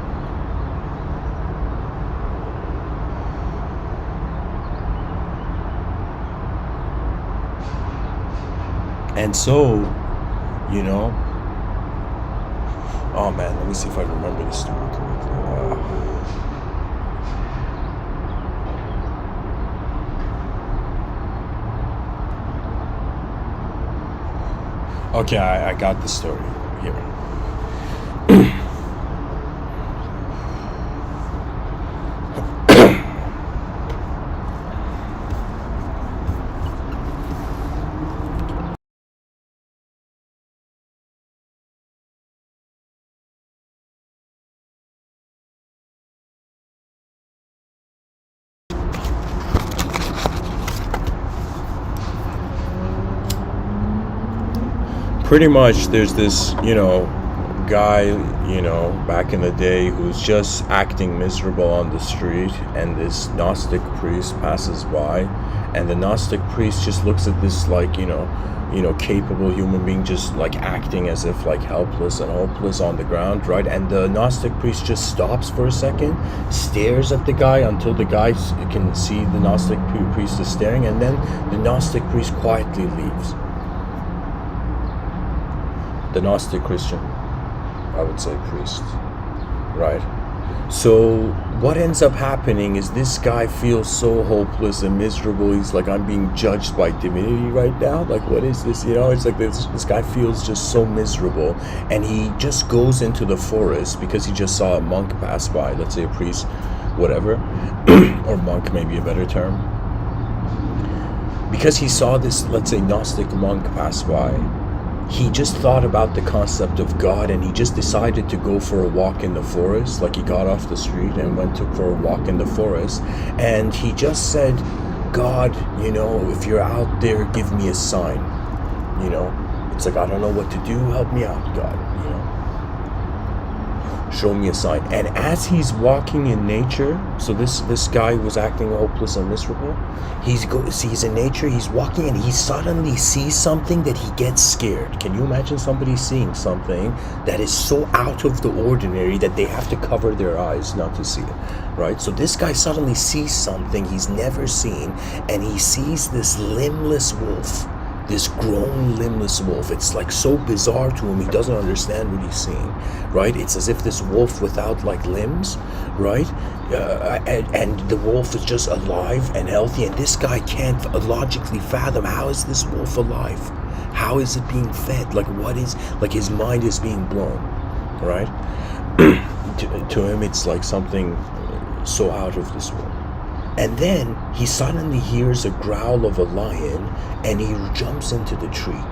And so, you know, oh man, let me see if I remember the story correctly. Okay, I got the story here. Pretty much there's this, guy, back in the day who's just acting miserable on the street, and this Gnostic priest passes by, and the Gnostic priest just looks at this, like, capable human being just like acting as if like helpless and hopeless on the ground, right? And the Gnostic priest just stops for a second, stares at the guy until the guy can see the Gnostic priest is staring, and then the Gnostic priest quietly leaves. The Gnostic Christian, I would say priest, right? So what ends up happening is this guy feels so hopeless and miserable. He's like, I'm being judged by divinity right now. Like, what is this? It's like this guy feels just so miserable, and he just goes into the forest because he just saw a monk pass by. Let's say a priest, whatever, or monk, maybe a better term. Because he saw this, let's say, Gnostic monk pass by, he just thought about the concept of God, and he just decided to go for a walk in the forest. Like, he got off the street and went for a walk in the forest, and he just said, God, if you're out there, give me a sign. It's like, I don't know what to do, help me out, God, show me a sign. And as he's walking in nature, so this guy was acting hopeless and miserable, he's in nature, he's walking, and he suddenly sees something that he gets scared. Can you imagine somebody seeing something that is so out of the ordinary that they have to cover their eyes not to see it, right? So this guy suddenly sees something he's never seen, and he sees this limbless wolf, this grown limbless wolf. It's like so bizarre to him, he doesn't understand what he's seeing, right? It's as if this wolf without like limbs, right? And the wolf is just alive and healthy, and this guy can't logically fathom, how is this wolf alive? How is it being fed? Like, what is, like, his mind is being blown, right? to him, it's like something so out of this world. And then he suddenly hears a growl of a lion, and he jumps into the tree,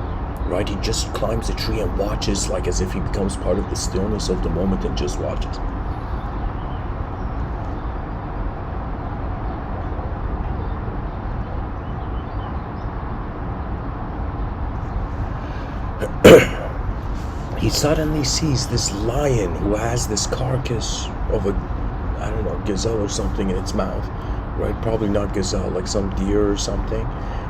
right? He just climbs the tree and watches, like as if he becomes part of the stillness of the moment, and just watches. He suddenly sees this lion who has this carcass of a, I don't know, gazelle or something in its mouth, right? Probably not gazelle, like some deer or something,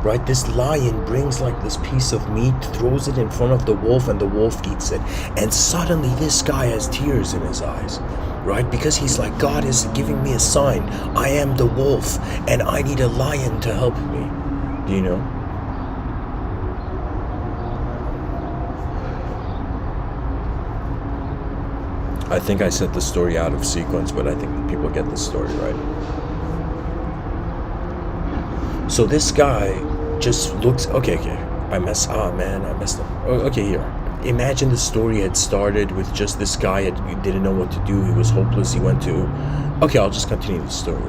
right? This lion brings like this piece of meat, throws it in front of the wolf, and the wolf eats it. And suddenly this guy has tears in his eyes, right? Because he's like, God is giving me a sign. I am the wolf, and I need a lion to help me, do you know? I think I set the story out of sequence, but I think people get the story, right? So this guy just looks, okay, I messed up. Okay, here. Imagine the story had started with just this guy didn't know what to do. He was hopeless. He went to, okay, I'll just continue the story.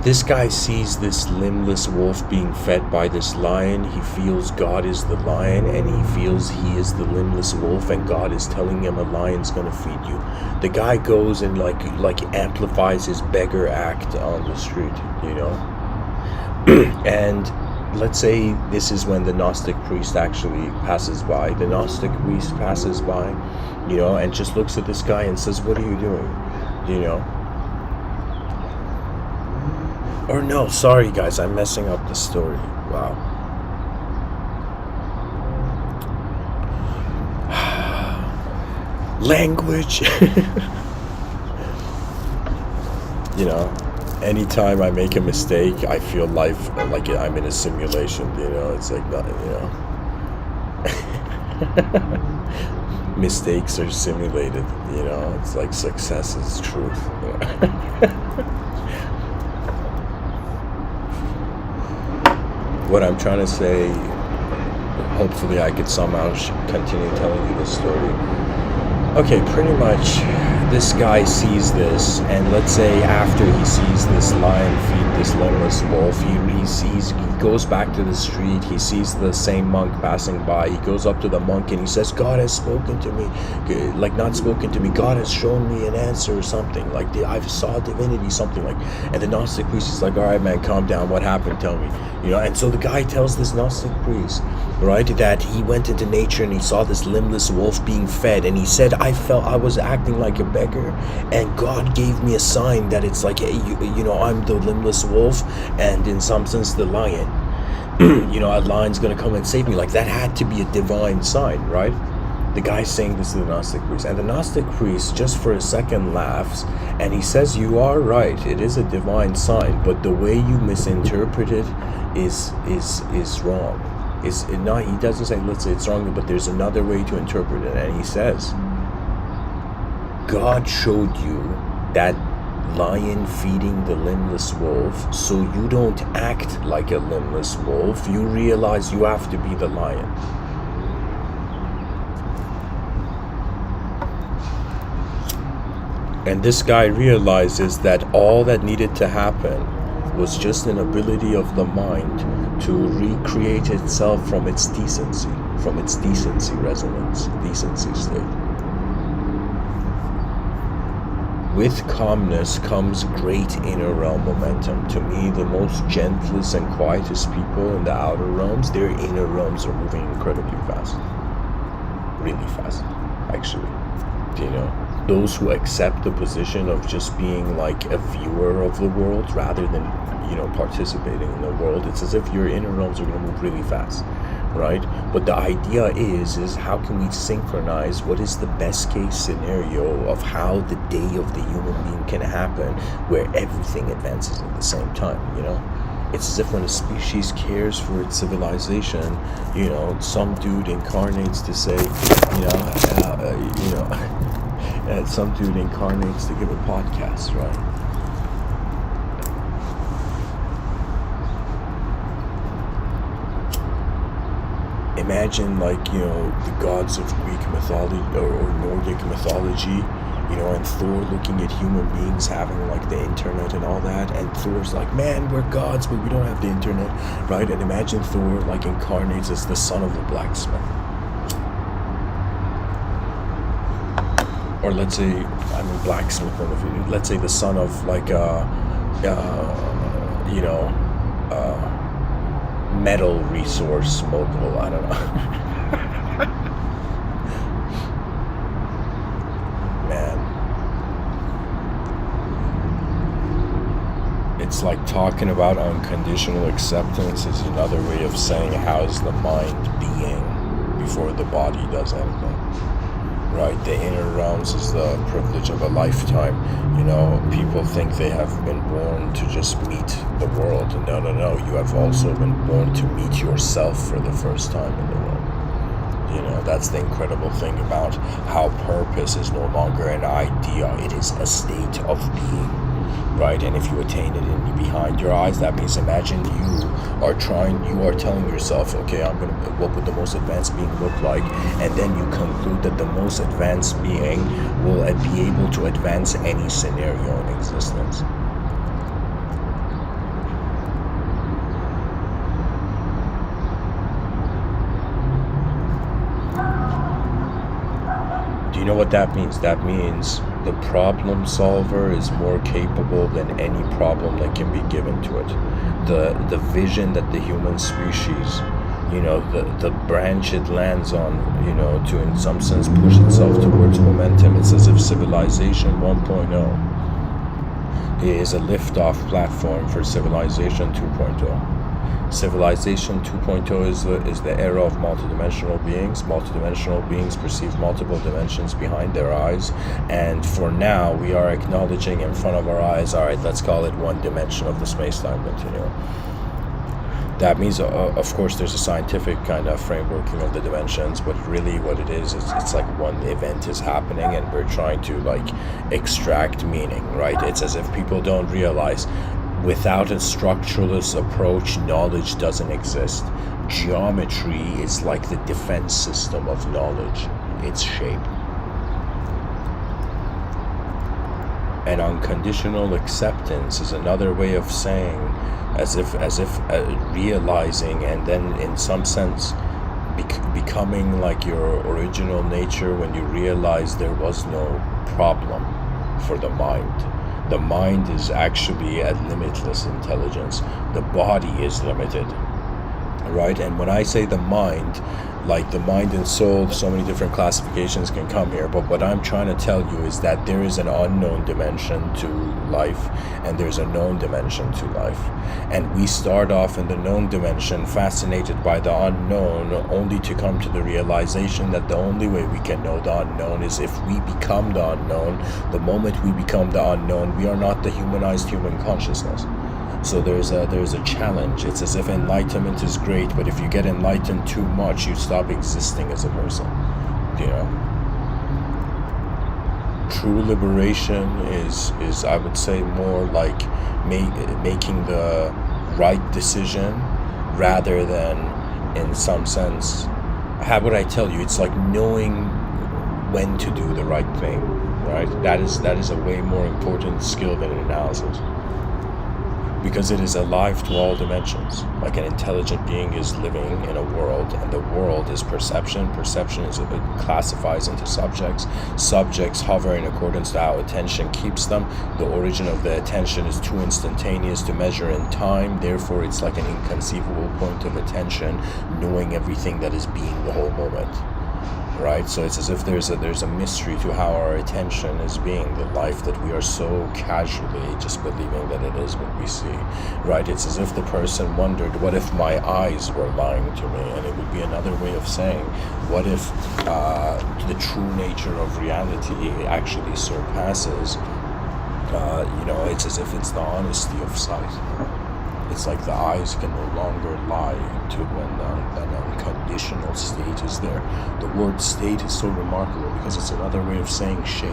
This guy sees this limbless wolf being fed by this lion. He feels God is the lion, and he feels he is the limbless wolf, and God is telling him a lion's gonna feed you. The guy goes and like amplifies his beggar act on the street, you know. And let's say this is when the Gnostic priest actually passes by. The Gnostic priest passes by, you know, and just looks at this guy and says, "What are you doing?" You know. Or no, sorry guys, I'm messing up the story. Wow. Language. You know, anytime I make a mistake, I feel life like I'm in a simulation, you know. It's like nothing, you know. Mistakes are simulated, you know. It's like success is truth. You know? What I'm trying to say, hopefully I could somehow continue telling you this story. Okay, pretty much this guy sees this, and let's say after he sees this lion feed this limbless wolf, he goes back to the street, he sees the same monk passing by, he goes up to the monk and he says, "God has spoken to me," like not spoken to me, God has shown me an answer or something, like I saw divinity, something like, and the Gnostic priest is like, "All right man, calm down, what happened, tell me," you know. And so the guy tells this Gnostic priest, right, that he went into nature and he saw this limbless wolf being fed, and he said, I felt I was acting like a beggar, and God gave me a sign that it's like, hey, you know, I'm the limbless wolf, and in some sense the lion. You know, a lion's gonna come and save me. Like that had to be a divine sign, right? The guy's saying this to the Gnostic priest, and the Gnostic priest just for a second laughs, and he says, "You are right. It is a divine sign, but the way you misinterpret it is wrong. Is it not?" He doesn't say, "Let's say it's wrong," but there's another way to interpret it, and he says, "God showed you that lion feeding the limbless wolf, so you don't act like a limbless wolf. You realize you have to be the lion." And this guy realizes that all that needed to happen was just an ability of the mind to recreate itself from its decency resonance, decency state. With calmness comes great inner realm momentum. To me, the most gentlest and quietest people in the outer realms, their inner realms are moving incredibly fast. Really fast, actually. You know, those who accept the position of just being like a viewer of the world rather than, you know, participating in the world, it's as if your inner realms are going to move really fast, right? But the idea is how can we synchronize what is the best case scenario of how the day of the human being can happen where everything advances at the same time, you know? It's as if when a species cares for its civilization, you know, some dude incarnates to say, some dude incarnates to give a podcast, right? Imagine, like, you know, the gods of Greek mythology or Nordic mythology, you know, and Thor looking at human beings having like the internet and all that, and Thor's like, man, we're gods, but we don't have the internet, right? And imagine Thor like incarnates as the son of a blacksmith. Or let's say, I mean, blacksmith, let's say the son of like metal resource mogul, I don't know. Man, it's like talking about unconditional acceptance is another way of saying how's the mind being before the body does anything, right? The inner realms is the privilege of a lifetime. You know, people think they have been born to just meet the world. No, you have also been born to meet yourself for the first time in the world. You know, that's the incredible thing about how purpose is no longer an idea, it is a state of being, right? And if you attain it in behind your eyes, that means imagine you are telling yourself, okay, what would the most advanced being look like? And then you conclude that the most advanced being will be able to advance any scenario in existence. you know what that means? That means the problem solver is more capable than any problem that can be given to it. The vision that the human species, the branch it lands on, to in some sense push itself towards momentum. It's as if Civilization 1.0 is a liftoff platform for Civilization 2.0. Civilization 2.0 is the era of multidimensional beings. Multidimensional beings perceive multiple dimensions behind their eyes, and for now we are acknowledging in front of our eyes, all right, let's call it one dimension of the space-time continuum. That means, of course, there's a scientific kind of frameworking of the dimensions, but really what it is, it's like one event is happening and we're trying to extract meaning, right? It's as if people don't realize without a structuralist approach, knowledge doesn't exist. Geometry is like the defense system of knowledge, its shape. And unconditional acceptance is another way of saying, as if realizing and then in some sense becoming like your original nature when you realize there was no problem for the mind. The mind is actually at limitless intelligence. The body is limited, right? And when I say the mind, like the mind and soul, so many different classifications can come here, but what I'm trying to tell you is that there is an unknown dimension to life and there's a known dimension to life, and we start off in the known dimension fascinated by the unknown, only to come to the realization that the only way we can know the unknown is if we become the unknown. The moment we become the unknown, we are not the humanized human consciousness. So there's a challenge. It's as if enlightenment is great, but if you get enlightened too much, you stop existing as a person. True liberation is I would say more like making the right decision rather than, in some sense, how would I tell you? It's like knowing when to do the right thing, right? That is a way more important skill than analysis. Because it is alive to all dimensions. Like an intelligent being is living in a world, and the world is perception. Perception is classifies into subjects. Subjects hover in accordance to how attention keeps them. The origin of the attention is too instantaneous to measure in time. Therefore, it's like an inconceivable point of attention, knowing everything that is being the whole moment. Right, so it's as if there's a mystery to how our attention is being, the life that we are so casually just believing that it is what we see. Right, it's as if the person wondered, what if my eyes were lying to me? And it would be another way of saying, what if the true nature of reality actually surpasses, it's as if it's the honesty of sight. It's like the eyes can no longer lie to when an unconditional state is there. The word state is so remarkable because it's another way of saying shape,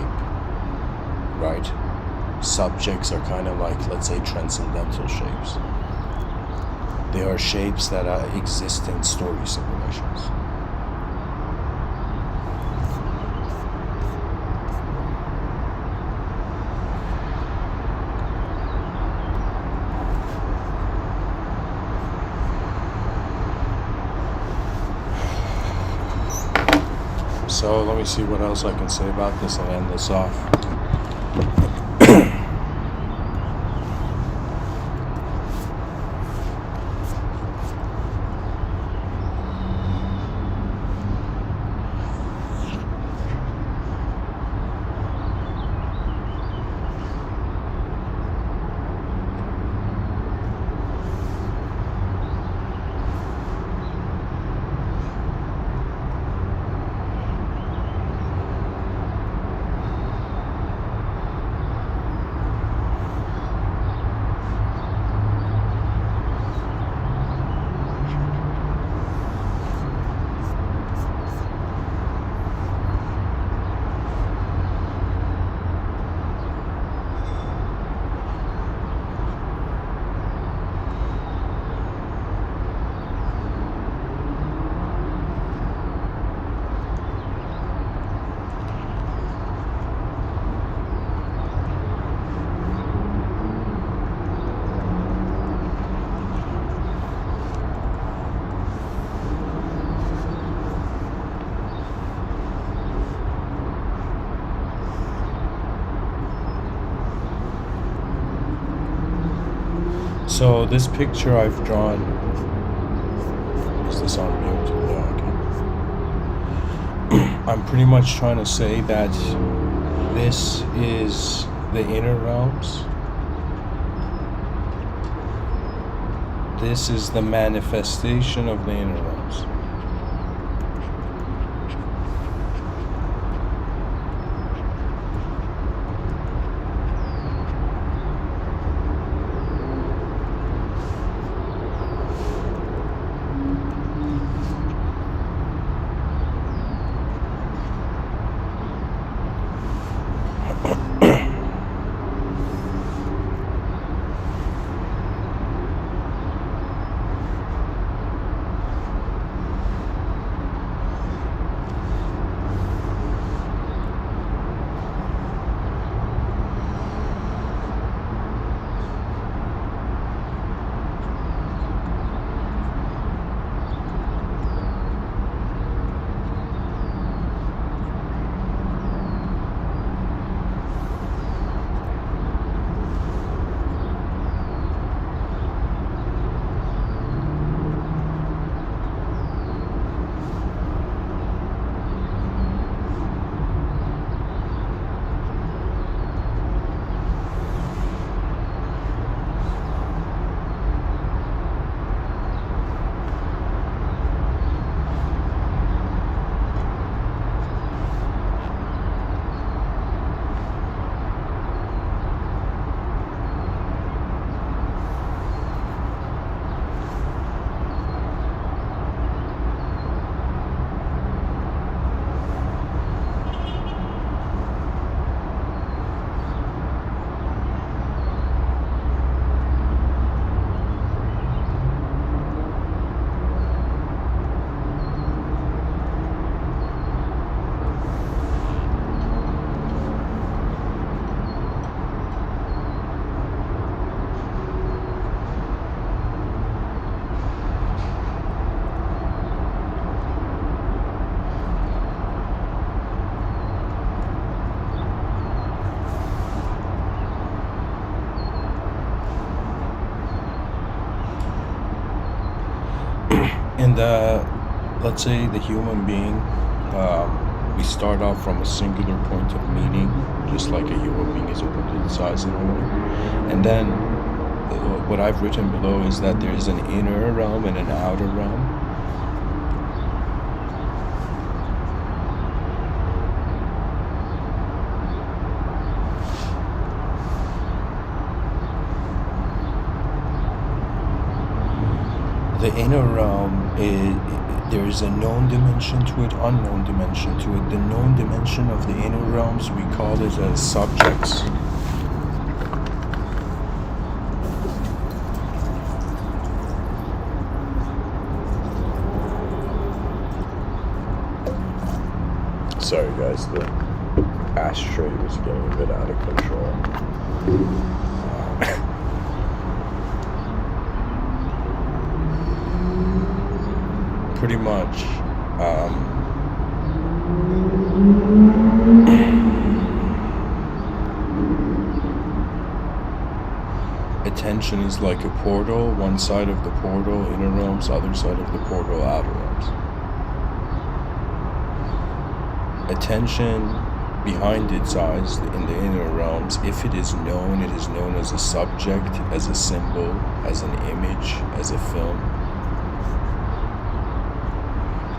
right? Subjects are kind of like, let's say, transcendental shapes. They are shapes that exist in story simulations. So let me see what else I can say about this and end this off. So this picture I've drawn, is this on mute? Yeah, okay. I'm pretty much trying to say that this is the inner realms. This is the manifestation of the inner realms. In the, let's say, the human being, we start off from a singular point of meaning, just like a human being is open to the size of the world. And then what I've written below is that there is an inner realm and an outer realm. The inner realm, there is a known dimension to it, unknown dimension to it. The known dimension of the inner realms, we call it as subjects. Sorry guys, the ashtray was getting a bit out of control. Pretty much, attention is like a portal, one side of the portal, inner realms, other side of the portal, outer realms. Attention behind its eyes in the inner realms, if it is known as a subject, as a symbol, as an image, as a film,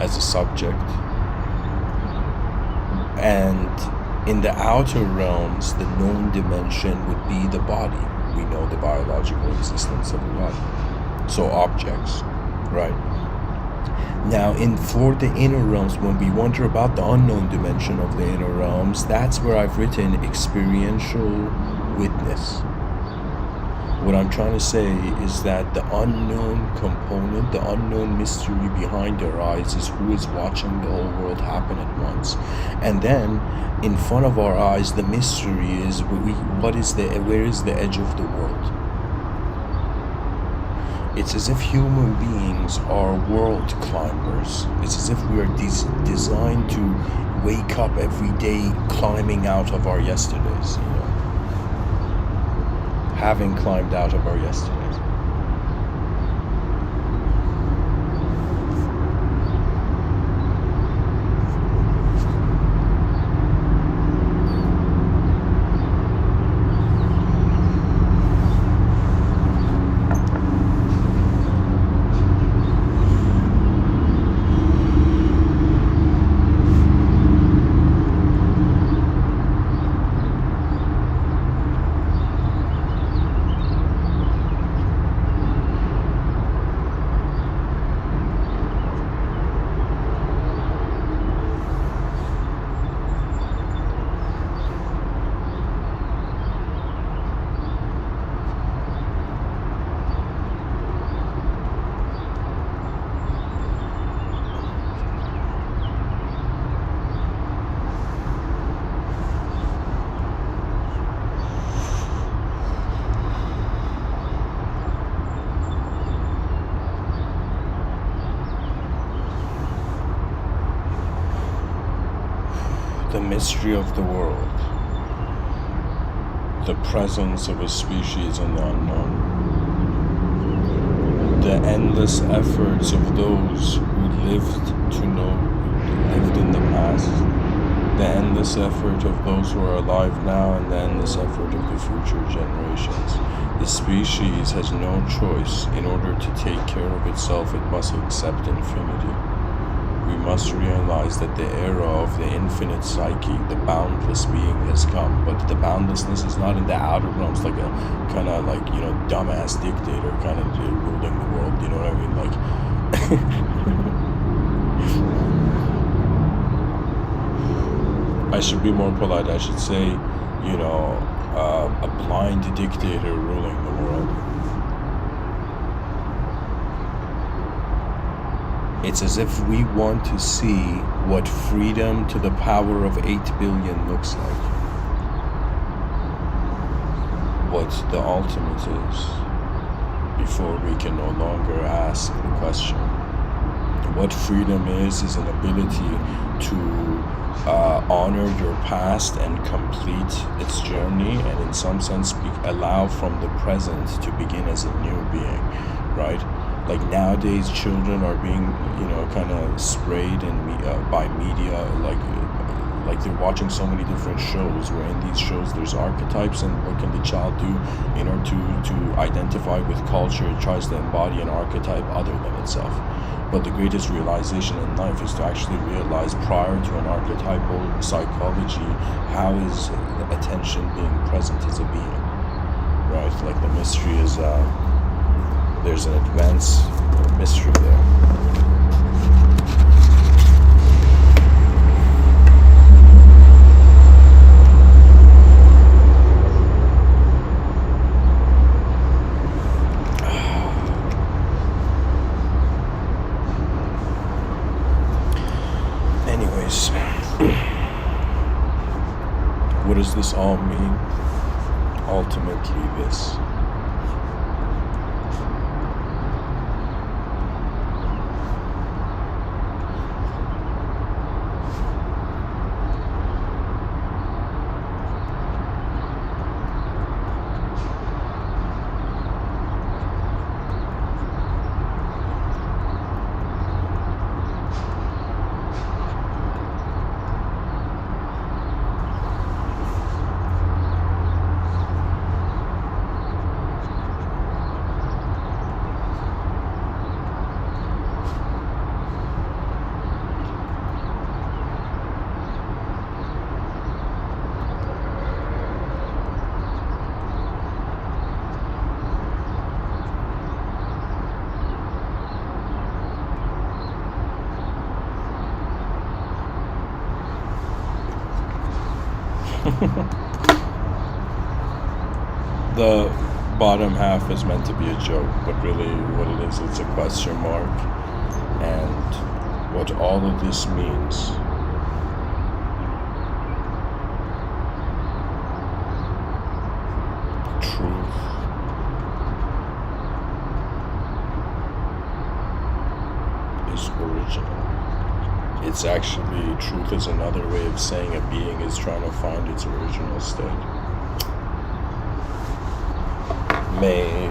as a subject. And in the outer realms, the known dimension would be the body. We know the biological existence of the body. So objects, right? Now, for the inner realms, when we wonder about the unknown dimension of the inner realms, that's where I've written experiential witness. What I'm trying to say is that the unknown component, the unknown mystery behind our eyes is who is watching the whole world happen at once. And then, in front of our eyes, the mystery is where is the edge of the world? It's as if human beings are world climbers. It's as if we are designed to wake up every day climbing out of our yesterdays, having climbed out of our yesterdays. mystery of the world, the presence of a species in the unknown, the endless efforts of those who lived in the past, the endless effort of those who are alive now, and the endless effort of the future generations. The species has no choice. In order to take care of itself, it must accept infinity. We must realize that the era of the infinite psyche, the boundless being, has come. But the boundlessness is not in the outer realms, like a kind of like, dumbass dictator kind of ruling the world. You know what I mean? Like, I should be more polite. I should say, a blind dictator ruling the world. It's as if we want to see what freedom to the power of 8 billion looks like. What the ultimate is, before we can no longer ask the question. What freedom is an ability to honor your past and complete its journey, and in some sense allow from the present to begin as a new being, right? Like nowadays, children are being, kind of sprayed by media, like they're watching so many different shows, where in these shows there's archetypes, and what can the child do in order to identify with culture? It tries to embody an archetype other than itself. But the greatest realization in life is to actually realize, prior to an archetypal psychology, how is attention being present as a being, right? Like the mystery is, there's an advanced mystery there. What does this all mean? Ultimately, this. The bottom half is meant to be a joke, but really what it is, it's a question mark. And what all of this means truth is original. It's actually, truth is another way of saying a being is trying to find its original state. May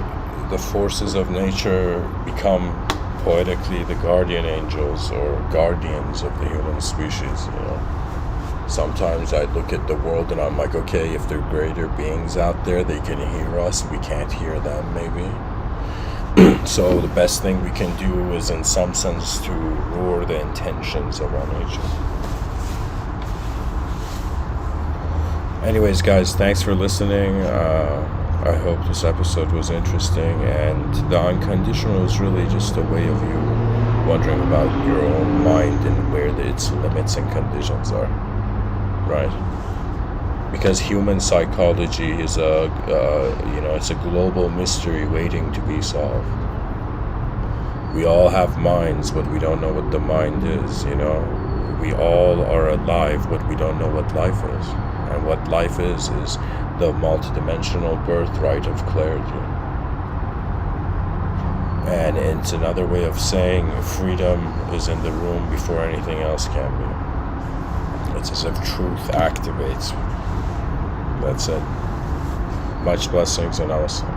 the forces of nature become poetically the guardian angels or guardians of the human species, Sometimes I look at the world and I'm like, okay, if there are greater beings out there, they can hear us, we can't hear them, maybe. So the best thing we can do is, in some sense, to roar the intentions of our nature. Anyways, guys, thanks for listening. I hope this episode was interesting, and the unconditional is really just a way of you wondering about your own mind and where its limits and conditions are, right? Because human psychology is it's a global mystery waiting to be solved. We all have minds, but we don't know what the mind is, We all are alive, but we don't know what life is. And what life is the multidimensional birthright of clarity. And it's another way of saying freedom is in the room before anything else can be. It's as if truth activates. That's it. Much blessings and namaste.